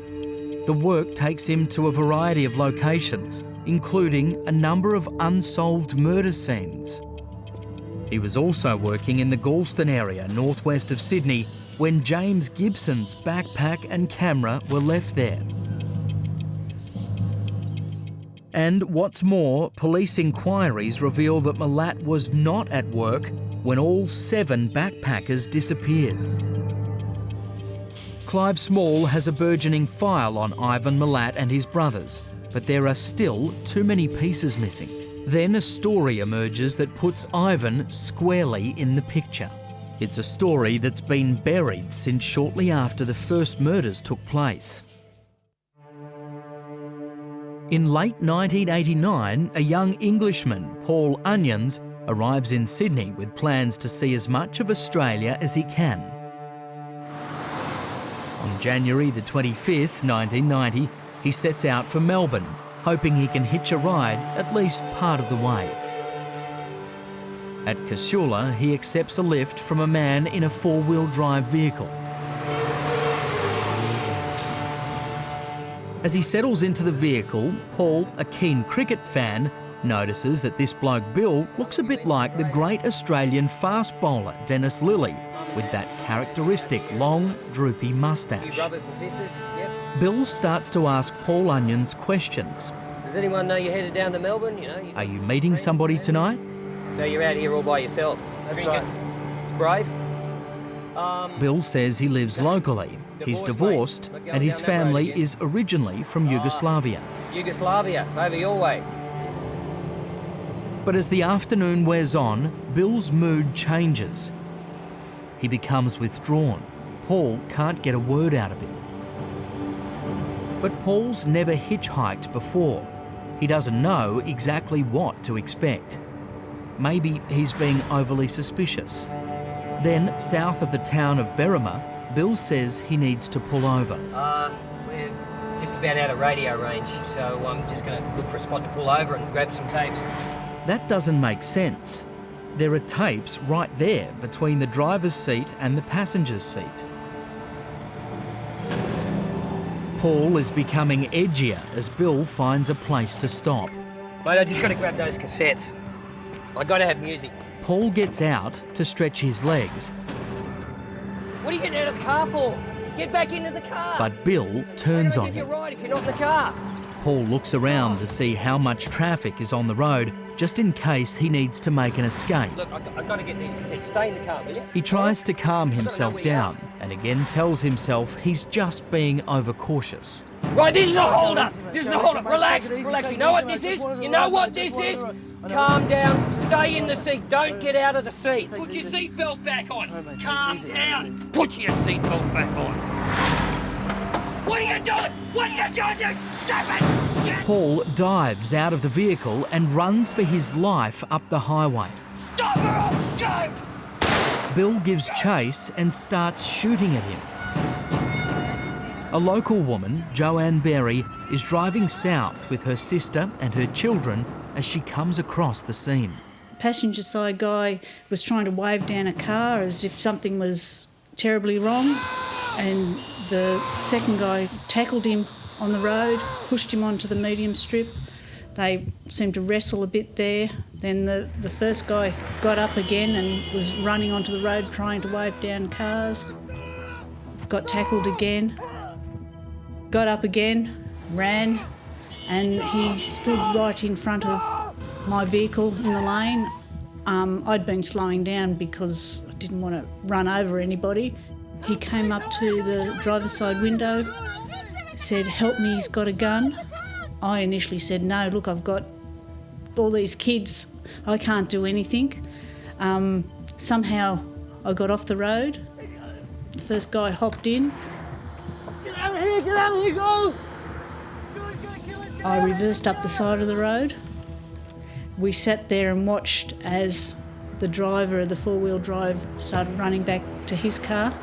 The work takes him to a variety of locations, including a number of unsolved murder scenes. He was also working in the Galston area, northwest of Sydney, when James Gibson's backpack and camera were left there. And what's more, police inquiries reveal that Milat was not at work when all 7 backpackers disappeared. Clive Small has a burgeoning file on Ivan Milat and his brothers, but there are still too many pieces missing. Then a story emerges that puts Ivan squarely in the picture. It's a story that's been buried since shortly after the first murders took place. In late 1989, a young Englishman, Paul Onions, arrives in Sydney with plans to see as much of Australia as he can. On January the 25th, 1990, he sets out for Melbourne, hoping he can hitch a ride at least part of the way. At Casula, he accepts a lift from a man in a four-wheel drive vehicle. As he settles into the vehicle, Paul, a keen cricket fan, notices that this bloke Bill looks a bit like the great Australian fast bowler Dennis Lilly, with that characteristic long, droopy moustache. You brothers and sisters? Yep. Bill starts to ask Paul Onions questions. Does anyone know you're headed down to Melbourne? Are you meeting somebody tonight? So you're out here all by yourself? That's right. It's brave. Bill says he lives locally. He's divorced and his family is originally from Yugoslavia. Yugoslavia, over your way. But as the afternoon wears on, Bill's mood changes. He becomes withdrawn. Paul can't get a word out of him. But Paul's never hitchhiked before. He doesn't know exactly what to expect. Maybe he's being overly suspicious. Then, south of the town of Berrima, Bill says he needs to pull over. We're just about out of radio range, so I'm just going to look for a spot to pull over and grab some tapes. That doesn't make sense. There are tapes right there between the driver's seat and the passenger's seat. Paul is becoming edgier as Bill finds a place to stop. Mate, I just got to grab those cassettes. I got to have music. Paul gets out to stretch his legs. What are you getting out of the car for? Get back into the car. But Bill turns on You're him. right if you're not in the car. Paul looks around to see how much traffic is on the road, just in case he needs to make an escape. Look, I've got to get this. He said, stay in the car, will you? He tries to calm himself down and again tells himself he's just being overcautious. Right, this is a hold-up. This is a hold-up. Relax, relax. You know what this is? You know what this is? Calm down. Stay in the seat. Don't get out of the seat. Put your seatbelt back on. Calm down. Put your seatbelt back on. What are you doing? What are you doing, you stupid? Paul dives out of the vehicle and runs for his life up the highway. Stop or I'll shoot! Bill gives chase and starts shooting at him. A local woman, Joanne Berry, is driving south with her sister and her children as she comes across the scene. Passenger side guy was trying to wave down a car as if something was terribly wrong, and the second guy tackled him on the road, pushed him onto the medium strip. They seemed to wrestle a bit there. Then the first guy got up again and was running onto the road trying to wave down cars. Got tackled again. Got up again, ran, and he stood right in front of my vehicle in the lane. I'd been slowing down because I didn't want to run over anybody. He came up to the driver's side window, said, "Help me, he's got a gun." I initially said, "No, look, I've got all these kids, I can't do anything." Somehow I got off the road. The first guy hopped in. Get out of here, go! I reversed up the side of the road. We sat there and watched as the driver of the four-wheel drive started running back to his car.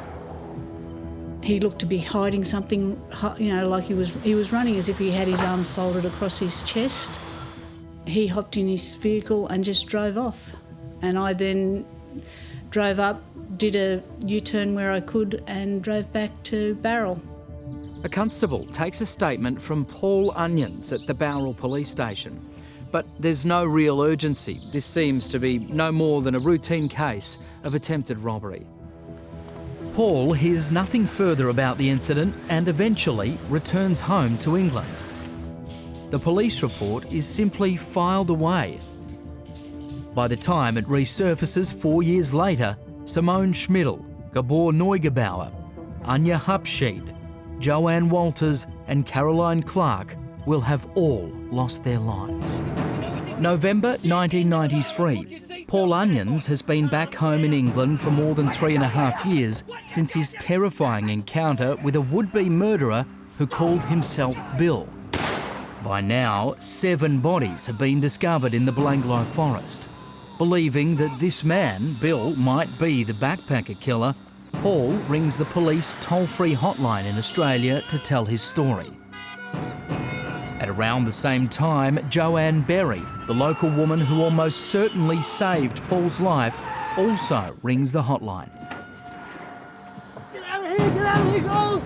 He looked to be hiding something, you know, like he was running as if he had his arms folded across his chest. He hopped in his vehicle and just drove off. And I then drove up, did a U-turn where I could and drove back to Barrel. A constable takes a statement from Paul Onions at the Barrel police station. But there's no real urgency. This seems to be no more than a routine case of attempted robbery. Paul hears nothing further about the incident and eventually returns home to England. The police report is simply filed away. By the time it resurfaces 4 years later, Simone Schmidl, Gabor Neugebauer, Anja Habschied, Joanne Walters and Caroline Clark will have all lost their lives. November 1993. Paul Onions has been back home in England for more than 3.5 years since his terrifying encounter with a would-be murderer who called himself Bill. By now, 7 bodies have been discovered in the Belanglo Forest. Believing that this man, Bill, might be the backpacker killer, Paul rings the police toll-free hotline in Australia to tell his story. At around the same time, Joanne Berry, the local woman who almost certainly saved Paul's life, also rings the hotline. Get out of here, go!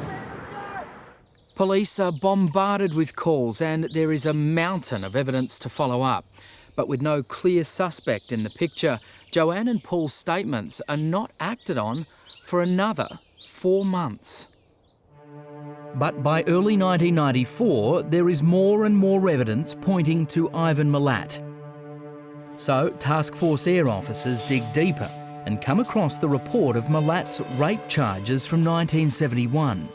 Police are bombarded with calls and there is a mountain of evidence to follow up. But with no clear suspect in the picture, Joanne and Paul's statements are not acted on for another 4 months. But by early 1994, there is more and more evidence pointing to Ivan Milat. So Task Force Air officers dig deeper and come across the report of Milat's rape charges from 1971.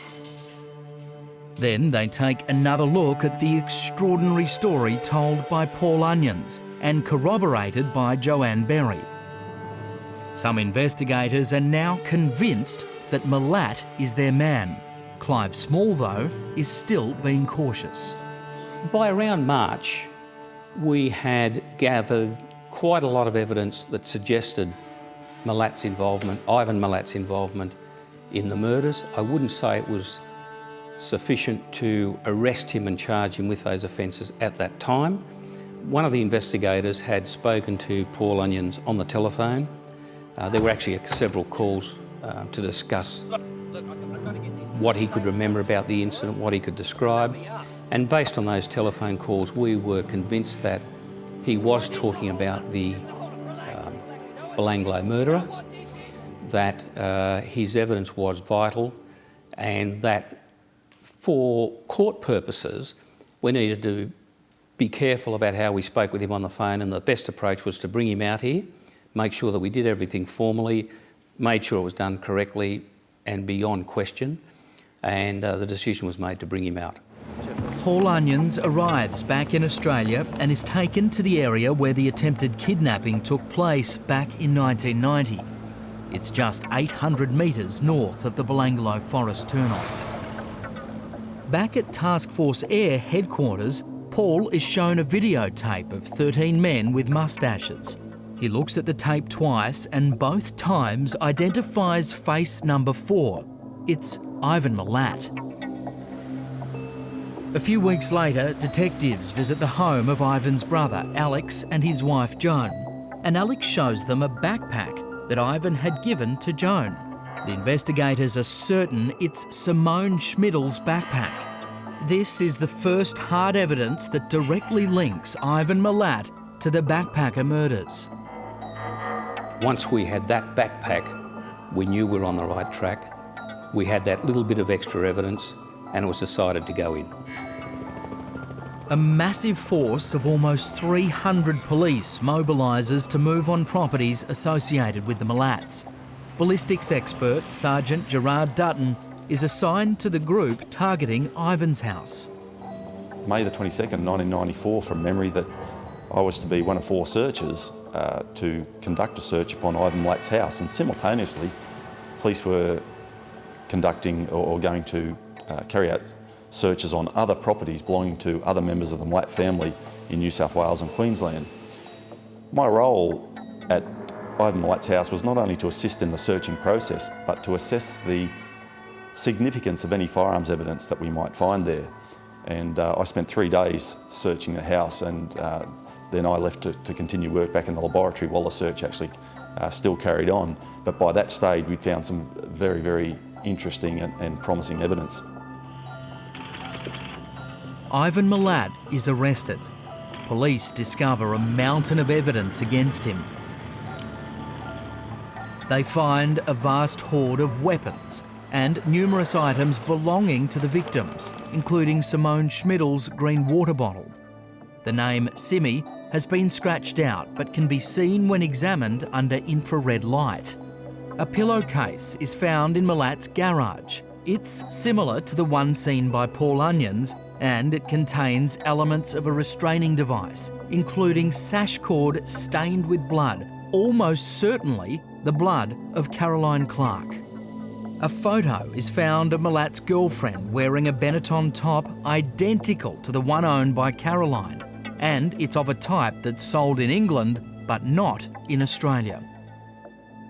Then they take another look at the extraordinary story told by Paul Onions and corroborated by Joanne Berry. Some investigators are now convinced that Milat is their man. Clive Small, though, is still being cautious. By around March, we had gathered quite a lot of evidence that suggested Milat's involvement, Ivan Milat's involvement in the murders. I wouldn't say it was sufficient to arrest him and charge him with those offences at that time. One of the investigators had spoken to Paul Onions on the telephone. There were actually several calls to discuss what he could remember about the incident, what he could describe. And based on those telephone calls, we were convinced that he was talking about the Belanglo murderer, that his evidence was vital, and that for court purposes we needed to be careful about how we spoke with him on the phone, and the best approach was to bring him out here, make sure that we did everything formally, made sure it was done correctly and beyond question, and the decision was made to bring him out. Paul Onions arrives back in Australia and is taken to the area where the attempted kidnapping took place back in 1990. It's just 800 metres north of the Belanglo Forest turnoff. Back at Task Force Air headquarters, Paul is shown a videotape of 13 men with moustaches. He looks at the tape twice and both times identifies face number 4. It's Ivan Milat. A few weeks later, detectives visit the home of Ivan's brother, Alex, and his wife, Joan. And Alex shows them a backpack that Ivan had given to Joan. The investigators are certain it's Simone Schmidl's backpack. This is the first hard evidence that directly links Ivan Milat to the backpacker murders. Once we had that backpack, we knew we were on the right track. We had that little bit of extra evidence, and it was decided to go in. A massive force of almost 300 police mobilises to move on properties associated with the Milats. Ballistics expert Sergeant Gerard Dutton is assigned to the group targeting Ivan's house. May the 22nd, 1994, from memory, that I was to be one of 4 searchers to conduct a search upon Ivan Milat's house, and simultaneously police were conducting or going to carry out searches on other properties belonging to other members of the Milat family in New South Wales and Queensland. My role at Ivan Milat's house was not only to assist in the searching process, but to assess the significance of any firearms evidence that we might find there. And I spent 3 days searching the house, and then I left to continue work back in the laboratory while the search actually still carried on. But by that stage we'd found some very, very interesting and promising evidence. Ivan Milat is arrested. Police discover a mountain of evidence against him. They find a vast hoard of weapons and numerous items belonging to the victims, including Simone Schmidl's green water bottle. The name Simi has been scratched out but can be seen when examined under infrared light. A pillowcase is found in Milat's garage. It's similar to the one seen by Paul Onions, and it contains elements of a restraining device, including sash cord stained with blood, almost certainly the blood of Caroline Clark. A photo is found of Milat's girlfriend wearing a Benetton top identical to the one owned by Caroline, and it's of a type that's sold in England but not in Australia.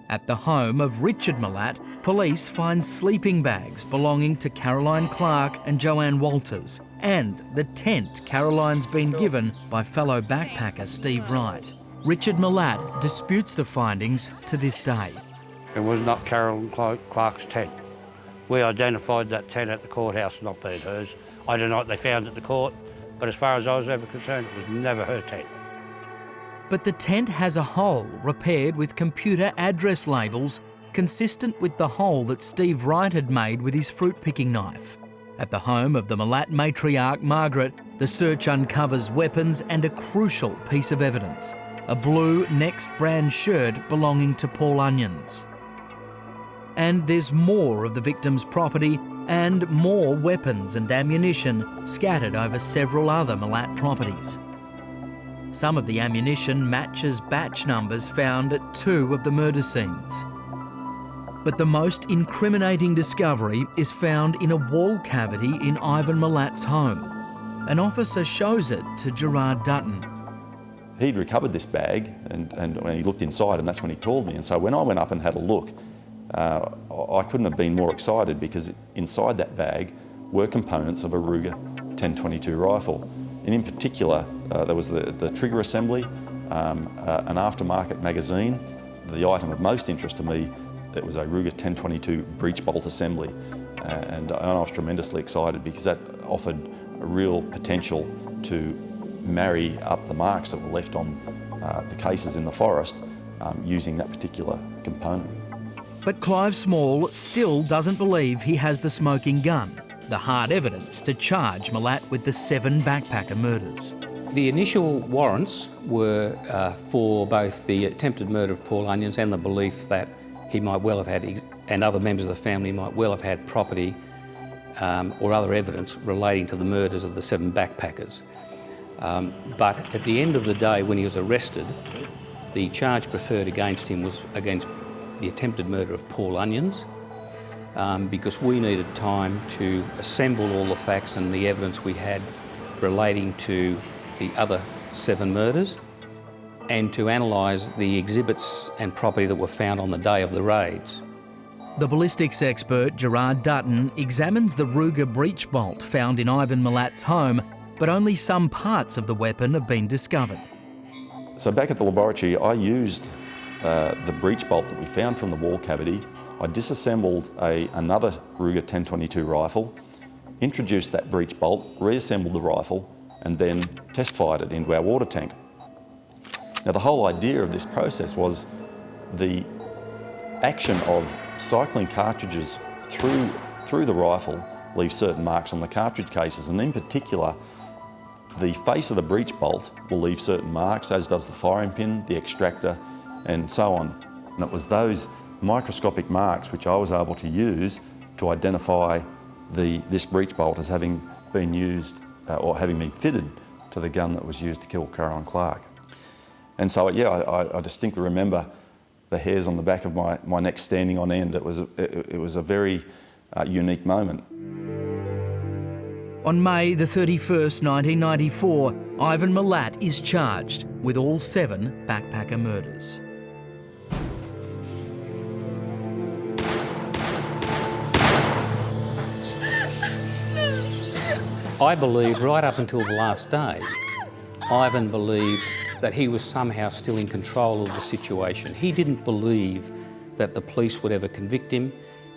At the home of Richard Milat, police find sleeping bags belonging to Caroline Clark and Joanne Walters, and the tent Caroline's been given by fellow backpacker Steve Wright. Richard Milat disputes the findings to this day. It was not Caroline Clark's tent. We identified that tent at the courthouse not being hers. I don't know what they found at the court, but as far as I was ever concerned, it was never her tent. But the tent has a hole repaired with computer address labels consistent with the hole that Steve Wright had made with his fruit-picking knife. At the home of the Milat matriarch Margaret, the search uncovers weapons and a crucial piece of evidence, a blue Next brand shirt belonging to Paul Onions. And there's more of the victim's property and more weapons and ammunition scattered over several other Milat properties. Some of the ammunition matches batch numbers found at 2 of the murder scenes. But the most incriminating discovery is found in a wall cavity in Ivan Milat's home. An officer shows it to Gerard Dutton. He'd recovered this bag and when he looked inside, and that's when he called me. And so when I went up and had a look, I couldn't have been more excited, because inside that bag were components of a Ruger 10-22 rifle. And in particular, there was the trigger assembly, an aftermarket magazine. The item of most interest to me, it was a Ruger 10-22 breech bolt assembly. And I was tremendously excited, because that offered a real potential to marry up the marks that were left on the cases in the forest using that particular component. But Clive Small still doesn't believe he has the smoking gun, the hard evidence to charge Milat with the 7 backpacker murders. The initial warrants were for both the attempted murder of Paul Onions and the belief that he might well have had, and other members of the family might well have had property or other evidence relating to the murders of the 7 backpackers. But at the end of the day, when he was arrested, the charge preferred against him was against the attempted murder of Paul Onions, because we needed time to assemble all the facts and the evidence we had relating to the other 7 murders, and to analyse the exhibits and property that were found on the day of the raids. The ballistics expert Gerard Dutton examines the Ruger breech bolt found in Ivan Milat's home, but only some parts of the weapon have been discovered. So back at the laboratory, I used the breech bolt that we found from the wall cavity. I disassembled another Ruger 1022 rifle, introduced that breech bolt, reassembled the rifle, and then test fired it into our water tank. Now the whole idea of this process was the action of cycling cartridges through the rifle leaves certain marks on the cartridge cases, and in particular the face of the breech bolt will leave certain marks, as does the firing pin, the extractor, and so on. And it was those microscopic marks which I was able to use to identify this breech bolt as having been used or having been fitted to the gun that was used to kill Carolyn Clark. And so, yeah, I distinctly remember the hairs on the back of my neck standing on end. It was a very unique moment. On May the 31st, 1994, Ivan Milat is charged with all 7 backpacker murders. I believe right up until the last day, Ivan believed that he was somehow still in control of the situation. He didn't believe that the police would ever convict him.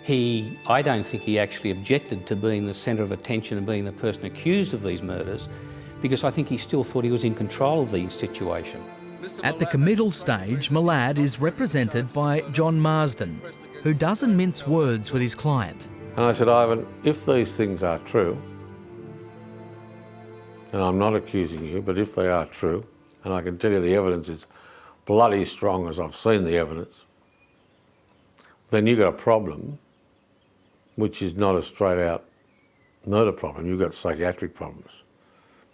I don't think he actually objected to being the centre of attention and being the person accused of these murders, because I think he still thought he was in control of the situation. At the committal stage, Milat is represented by John Marsden, who doesn't mince words with his client. And I said, Ivan, if these things are true, and I'm not accusing you, but if they are true, and I can tell you the evidence is bloody strong as I've seen the evidence, then you've got a problem which is not a straight out murder problem, you've got psychiatric problems.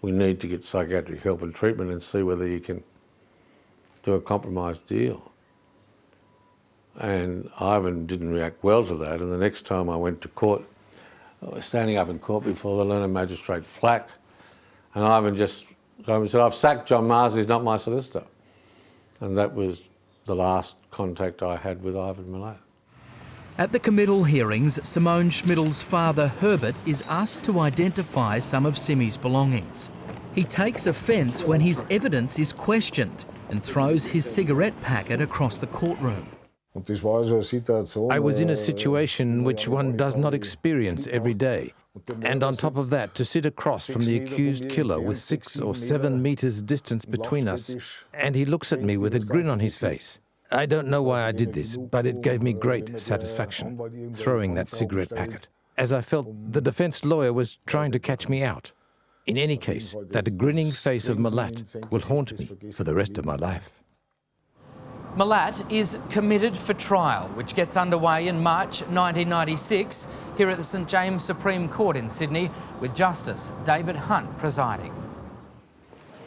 We need to get psychiatric help and treatment and see whether you can do a compromise deal. And Ivan didn't react well to that, and the next time I went to court, I was standing up in court before the learned magistrate Flack, and Ivan just said, I've sacked John Mars, he's not my solicitor. And that was the last contact I had with Ivan Milat. At the committal hearings, Simone Schmidl's father, Herbert, is asked to identify some of Simi's belongings. He takes offence when his evidence is questioned and throws his cigarette packet across the courtroom. I was in a situation which one does not experience every day. And on top of that, to sit across from the accused killer with 6 or 7 metres distance between us, and he looks at me with a grin on his face. I don't know why I did this, but it gave me great satisfaction, throwing that cigarette packet, as I felt the defence lawyer was trying to catch me out. In any case, that grinning face of Milat will haunt me for the rest of my life. Milat is committed for trial, which gets underway in March 1996 here at the St James Supreme Court in Sydney, with Justice David Hunt presiding.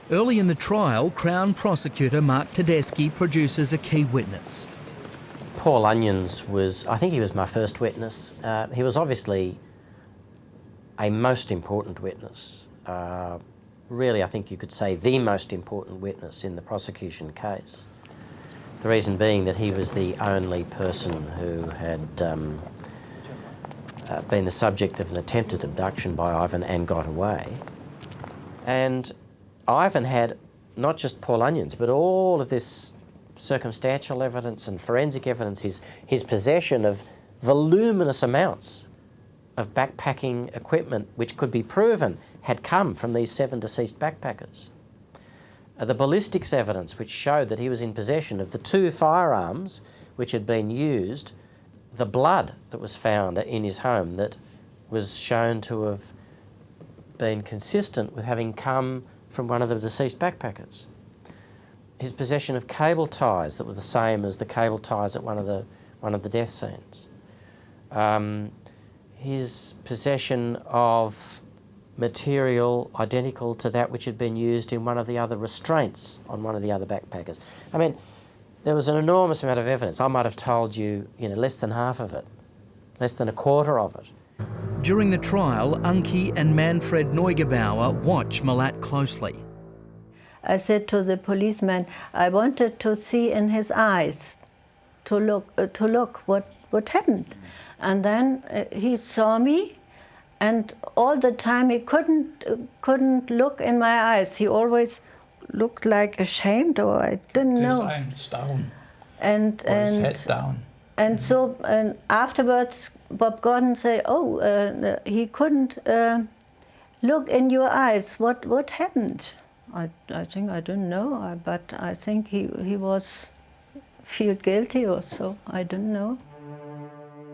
Early in the trial, Crown Prosecutor Mark Tedeschi produces a key witness. Paul Onions I think he was my first witness. He was obviously a most important witness. Really, I think you could say the most important witness in the prosecution case. The reason being that he was the only person who had been the subject of an attempted abduction by Ivan and got away. And Ivan had not just Paul Onions, but all of this circumstantial evidence and forensic evidence, his possession of voluminous amounts of backpacking equipment which could be proven had come from these 7 deceased backpackers. The ballistics evidence which showed that he was in possession of the 2 firearms which had been used the blood that was found in his home that was shown to have been consistent with having come from one of the deceased backpackers. His possession of cable ties that were the same as the cable ties at one of the death scenes. His possession of material identical to that which had been used in one of the other restraints on one of the other backpackers. I mean, there was an enormous amount of evidence. I might have told you, less than half of it, less than a quarter of it. During the trial, Anki and Manfred Neugebauer watch Milat closely. I said to the policeman, I wanted to see in his eyes, to look what happened. And then he saw me, and all the time he couldn't look in my eyes. He always looked like ashamed, or I didn't know. His eyes down. And his head down. And so afterwards, Bob Gordon said, "Oh, he couldn't look in your eyes. What happened?" I think I didn't know, but I think he was feel guilty or so. I didn't know.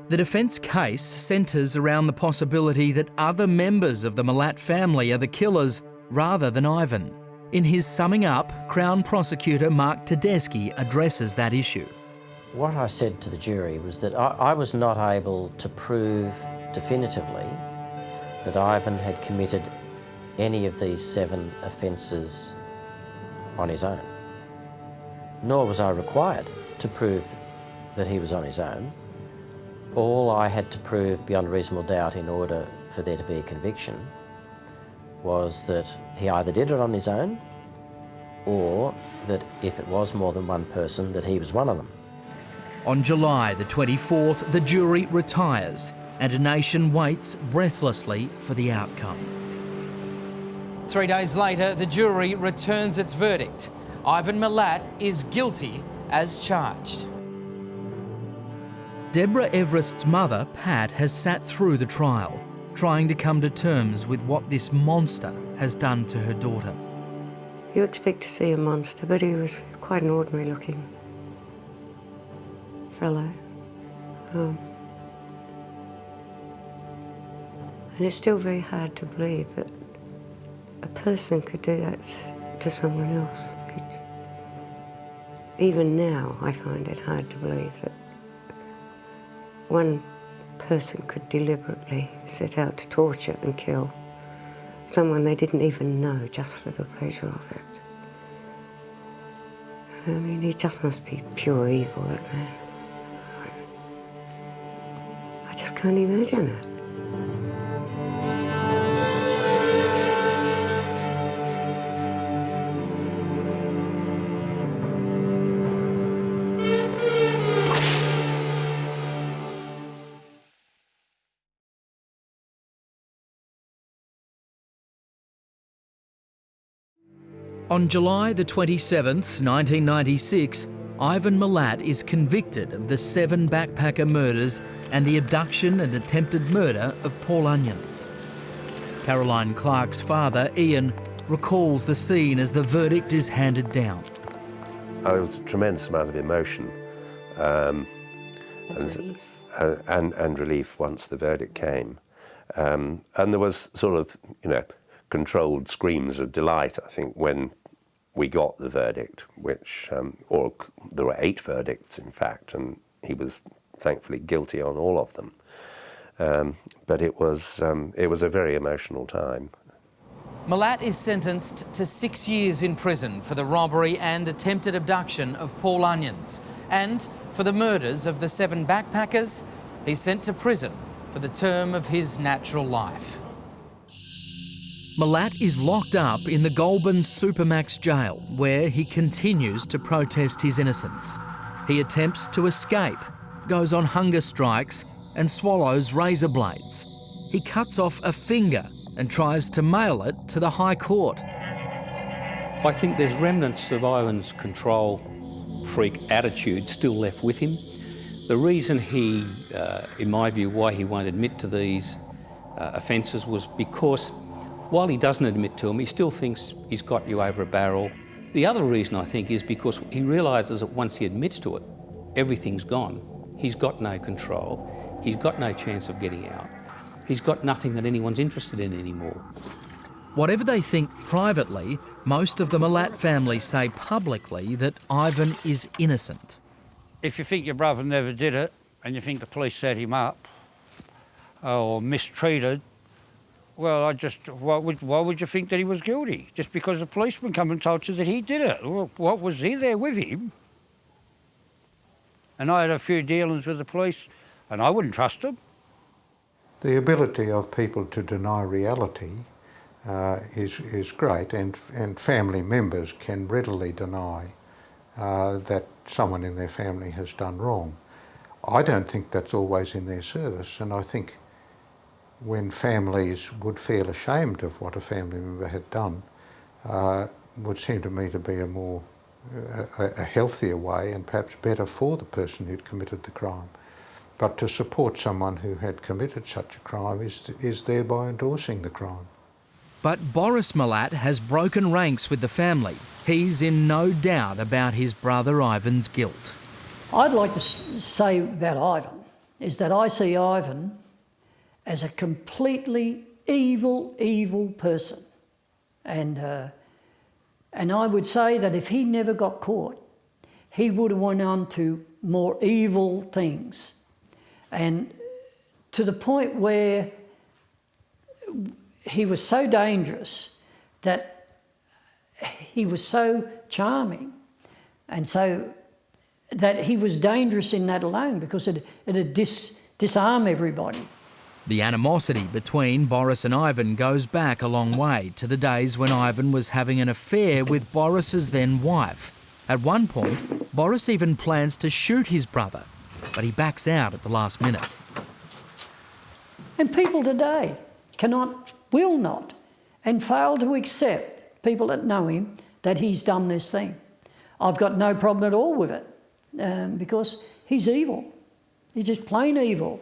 The defence case centres around the possibility that other members of the Milat family are the killers rather than Ivan. In his summing up, Crown Prosecutor Mark Tedeschi addresses that issue. What I said to the jury was that I was not able to prove definitively that Ivan had committed any of these 7 offences on his own. Nor was I required to prove that he was on his own. All I had to prove beyond reasonable doubt in order for there to be a conviction was that he either did it on his own, or that if it was more than one person, that he was one of them. On July the 24th, the jury retires and a nation waits breathlessly for the outcome. 3 days later, the jury returns its verdict. Ivan Milat is guilty as charged. Deborah Everest's mother, Pat, has sat through the trial, trying to come to terms with what this monster has done to her daughter. You expect to see a monster, but he was quite an ordinary looking fellow. And it's still very hard to believe that a person could do that to someone else. Even now, I find it hard to believe that one person could deliberately set out to torture and kill someone they didn't even know just for the pleasure of it. I mean, he just must be pure evil, that man. I just can't imagine it. On July the 27th, 1996, Ivan Milat is convicted of the 7 backpacker murders and the abduction and attempted murder of Paul Onions. Caroline Clark's father, Ian, recalls the scene as the verdict is handed down. There was a tremendous amount of emotion and relief once the verdict came. And there was sort of, controlled screams of delight, I think, when we got the verdict, which, or there were 8 verdicts, in fact, and he was thankfully guilty on all of them. But it was a very emotional time. Milat is sentenced to 6 years in prison for the robbery and attempted abduction of Paul Onions, and for the murders of the 7 backpackers, he's sent to prison for the term of his natural life. Milat is locked up in the Goulburn Supermax jail, where he continues to protest his innocence. He attempts to escape, goes on hunger strikes and swallows razor blades. He cuts off a finger and tries to mail it to the High Court. I think there's remnants of Ivan's control freak attitude still left with him. The reason he, in my view, why he won't admit to these offences was because while he doesn't admit to them, he still thinks he's got you over a barrel. The other reason, I think, is because he realises that once he admits to it, everything's gone. he's got no control, he's got no chance of getting out, he's got nothing that anyone's interested in anymore. Whatever they think privately, most of the Milat family say publicly that Ivan is innocent. If you think your brother never did it and you think the police set him up or mistreated, well, why would you think that he was guilty? Just because the policeman come and told you that he did it. Well, what was he there with him? And I had a few dealings with the police and I wouldn't trust them. The ability of people to deny reality is great, and family members can readily deny that someone in their family has done wrong. I don't think that's always in their service, and I think when families would feel ashamed of what a family member had done, would seem to me to be a healthier way and perhaps better for the person who'd committed the crime. But to support someone who had committed such a crime is thereby endorsing the crime. But Boris Milat has broken ranks with the family. He's in no doubt about his brother Ivan's guilt. I'd like to say about Ivan is that I see Ivan as a completely evil person. And I would say that if he never got caught, he would have went on to more evil things. And to the point where he was so dangerous that he was so charming, and so that he was dangerous in that alone because it'd disarm everybody. The animosity between Boris and Ivan goes back a long way to the days when Ivan was having an affair with Boris's then wife. At one point, Boris even plans to shoot his brother, but he backs out at the last minute. And people today will not, and fail to accept, people that know him, that he's done this thing. I've got no problem at all with it, because he's evil. He's just plain evil.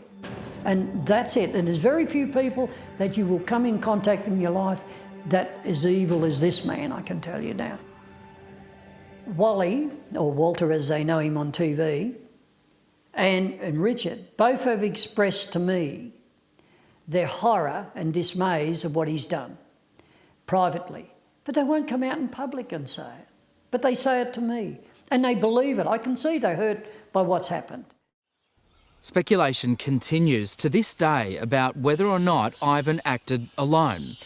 And that's it. And there's very few people that you will come in contact in your life that is evil as this man, I can tell you now. Wally, or Walter as they know him on TV, and Richard, both have expressed to me their horror and dismays of what he's done, privately. But they won't come out in public and say it. But they say it to me, and they believe it. I can see they're hurt by what's happened. Speculation continues to this day about whether or not Ivan acted alone.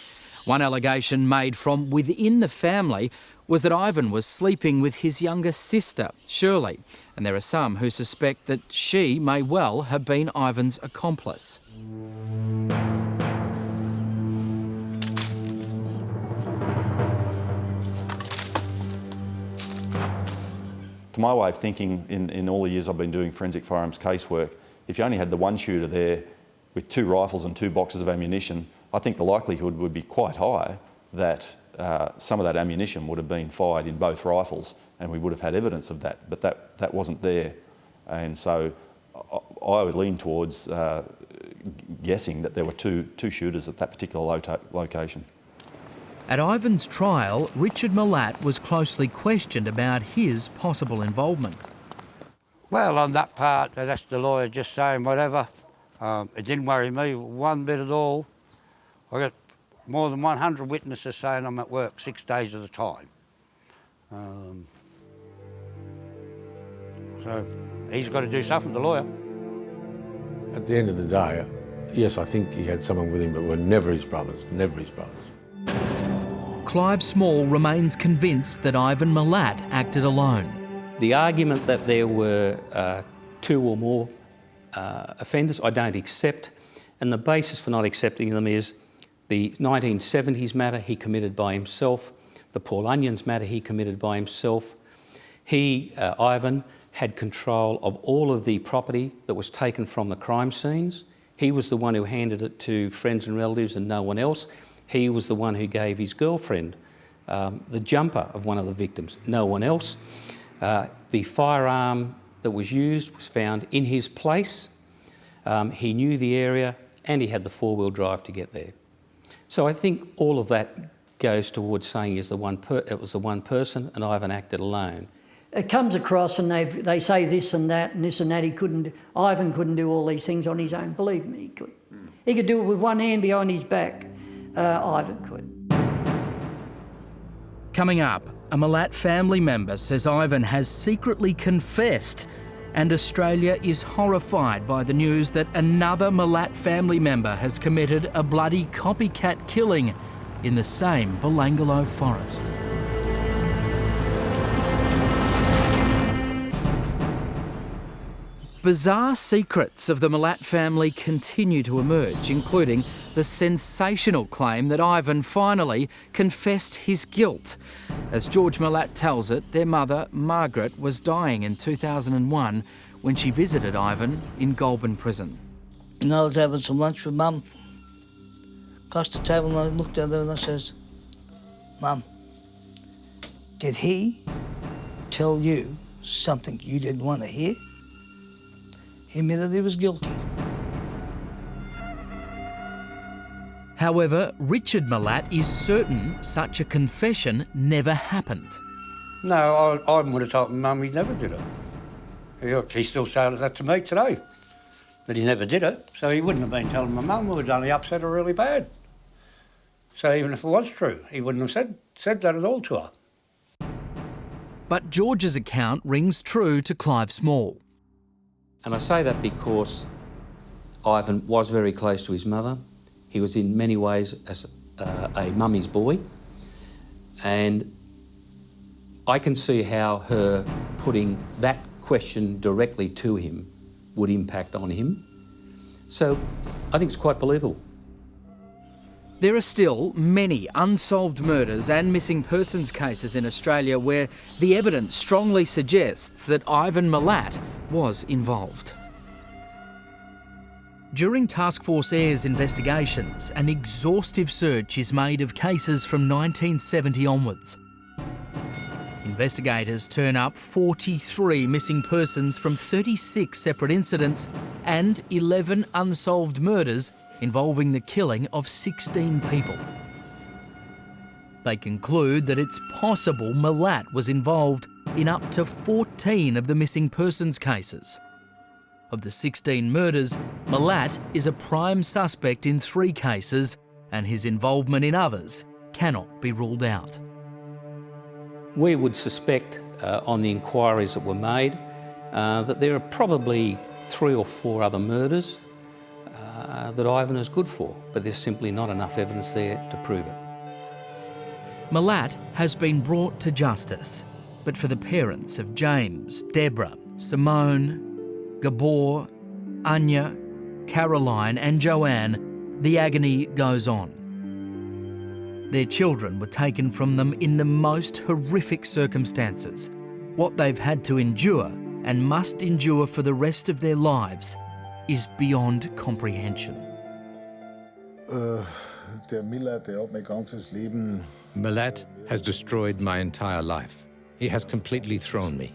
One allegation made from within the family was that Ivan was sleeping with his younger sister, Shirley, and there are some who suspect that she may well have been Ivan's accomplice. To my way of thinking, in all the years I've been doing forensic firearms casework, if you only had the one shooter there with 2 rifles and 2 boxes of ammunition, I think the likelihood would be quite high that some of that ammunition would have been fired in both rifles, and we would have had evidence of that, but that wasn't there. And so I would lean towards guessing that there were two shooters at that particular location. At Ivan's trial, Richard Milat was closely questioned about his possible involvement. Well, on that part, that's the lawyer just saying whatever. It didn't worry me one bit at all. I got more than 100 witnesses saying I'm at work 6 days at a time. So he's got to do something, the lawyer. At the end of the day, yes, I think he had someone with him, but were never his brothers, never his brothers. Clive Small remains convinced that Ivan Milat acted alone. The argument that there were 2 or more offenders, I don't accept, and the basis for not accepting them is the 1970s matter he committed by himself, the Paul Onions matter he committed by himself. Ivan, had control of all of the property that was taken from the crime scenes. He was the one who handed it to friends and relatives and no one else. He was the one who gave his girlfriend the jumper of one of the victims, no one else. The firearm that was used was found in his place. He knew the area and he had the 4-wheel drive to get there. So I think all of that goes towards saying it was the one person and Ivan acted alone. it comes across and they say this and that. Ivan couldn't do all these things on his own. Believe me, he could. He could do it with one hand behind his back. Ivan could. Coming up, a Milat family member says Ivan has secretly confessed, and Australia is horrified by the news that another Milat family member has committed a bloody copycat killing in the same Belanglo Forest. Bizarre secrets of the Milat family continue to emerge, including the sensational claim that Ivan finally confessed his guilt. As George Milat tells it, their mother, Margaret, was dying in 2001 when she visited Ivan in Goulburn prison. And I was having some lunch with Mum. Across the table, and I looked at her and I says, Mum, did he tell you something you didn't want to hear? He admitted he was guilty. However, Richard Milat is certain such a confession never happened. No, I would have told my mum he never did it. He's still saying that to me today, that he never did it. So he wouldn't have been telling my mum. It would have only upset her really bad. So even if it was true, he wouldn't have said that at all to her. But George's account rings true to Clive Small. And I say that because Ivan was very close to his mother. He was in many ways as a mummy's boy. And I can see how her putting that question directly to him would impact on him. So I think it's quite believable. There are still many unsolved murders and missing persons cases in Australia where the evidence strongly suggests that Ivan Milat was involved. During Task Force Air's investigations, an exhaustive search is made of cases from 1970 onwards. Investigators turn up 43 missing persons from 36 separate incidents and 11 unsolved murders involving the killing of 16 people. They conclude that it's possible Milat was involved in up to 14 of the missing persons cases. Of the 16 murders, Milat is a prime suspect in 3 cases, and his involvement in others cannot be ruled out. We would suspect on the inquiries that were made that there are probably 3 or 4 other murders that Ivan is good for, but there's simply not enough evidence there to prove it. Milat has been brought to justice, but for the parents of James, Deborah, Simone, Gabor, Anja, Caroline and Joanne, the agony goes on. Their children were taken from them in the most horrific circumstances. What they've had to endure and must endure for the rest of their lives is beyond comprehension. Milat has destroyed my entire life. He has completely thrown me.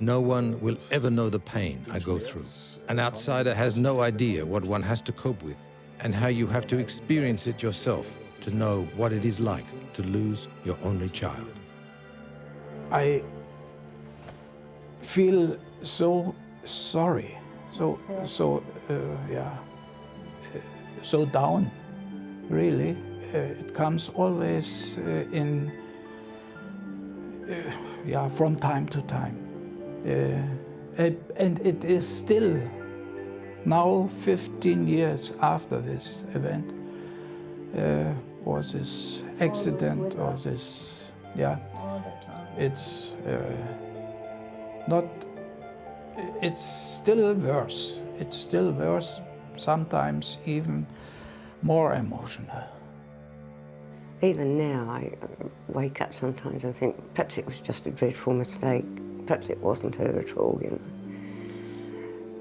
No one will ever know the pain I go through. An outsider has no idea what one has to cope with and how you have to experience it yourself to know what it is like to lose your only child. I feel so sorry, so down, really. It comes always from time to time. And it is still, now 15 years after this event, or this accident, or this, it's not, it's still worse. It's still worse, sometimes even more emotional. Even now, I wake up sometimes and think, perhaps it was just a dreadful mistake. Perhaps it wasn't her at all, you know.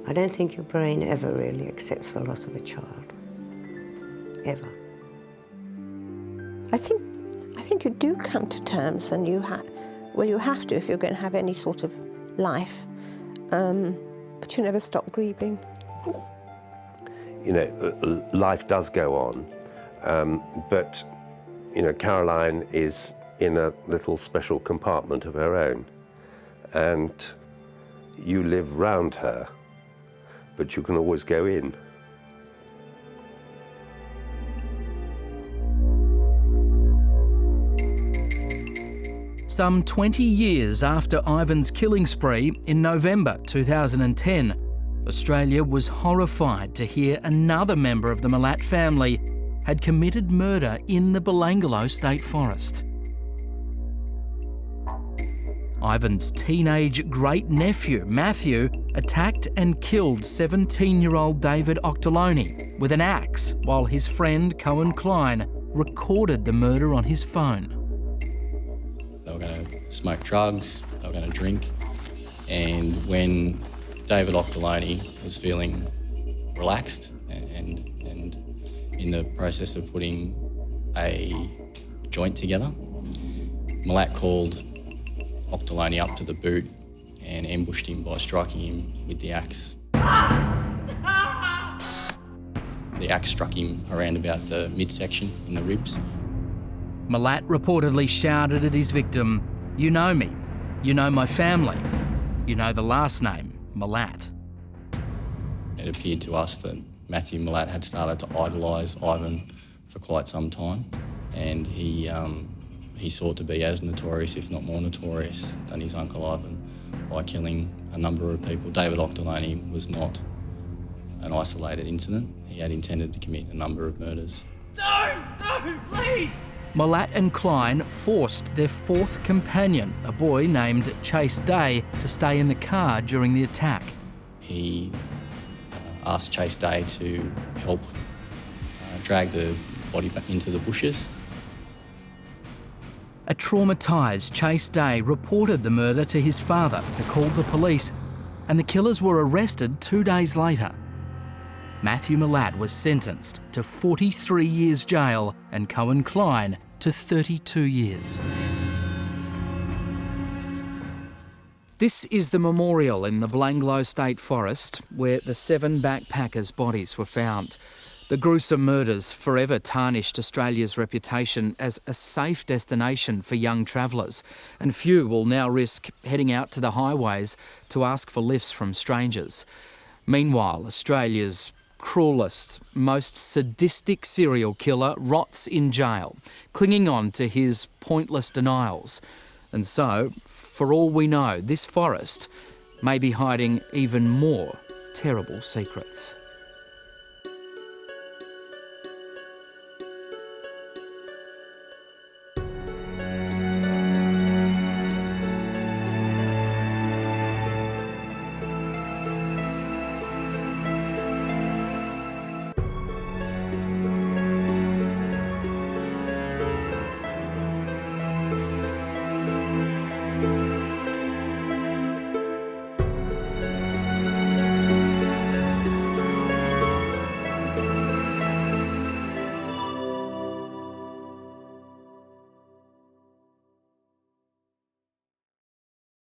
I don't think your brain ever really accepts the loss of a child. Ever. I think you do come to terms, and you have to if you're going to have any sort of life, but you never stop grieving. You know, life does go on, but, you know, Caroline is in a little special compartment of her own. and you live round her, but you can always go in. Some 20 years after Ivan's killing spree, in November 2010, Australia was horrified to hear another member of the Milat family had committed murder in the Belanglo State Forest. Ivan's teenage great-nephew, Matthew, attacked and killed 17-year-old David Octoloni with an axe while his friend Cohen Klein recorded the murder on his phone. They were going to smoke drugs, they were going to drink, and when David Octoloni was feeling relaxed and in the process of putting a joint together, Milat called Octoloni up to the boot and ambushed him by striking him with the axe. The axe struck him around about the midsection in the ribs. Milat reportedly shouted at his victim, "You know me, you know my family, you know the last name, Milat." It appeared to us that Matthew Milat had started to idolise Ivan for quite some time, and he sought to be as notorious, if not more notorious, than his uncle Ivan by killing a number of people. David Octoloni was not an isolated incident. He had intended to commit a number of murders. No, please! Milat and Klein forced their fourth companion, a boy named Chase Day, to stay in the car during the attack. He asked Chase Day to help drag the body back into the bushes. A traumatised Chase Day reported the murder to his father, who called the police, and the killers were arrested 2 days later. Matthew Milat was sentenced to 43 years jail and Cohen Klein to 32 years. This is the memorial in the Belanglo State Forest where the 7 backpackers' bodies were found. The gruesome murders forever tarnished Australia's reputation as a safe destination for young travellers, and few will now risk heading out to the highways to ask for lifts from strangers. Meanwhile, Australia's cruelest, most sadistic serial killer rots in jail, clinging on to his pointless denials. And so, for all we know, this forest may be hiding even more terrible secrets.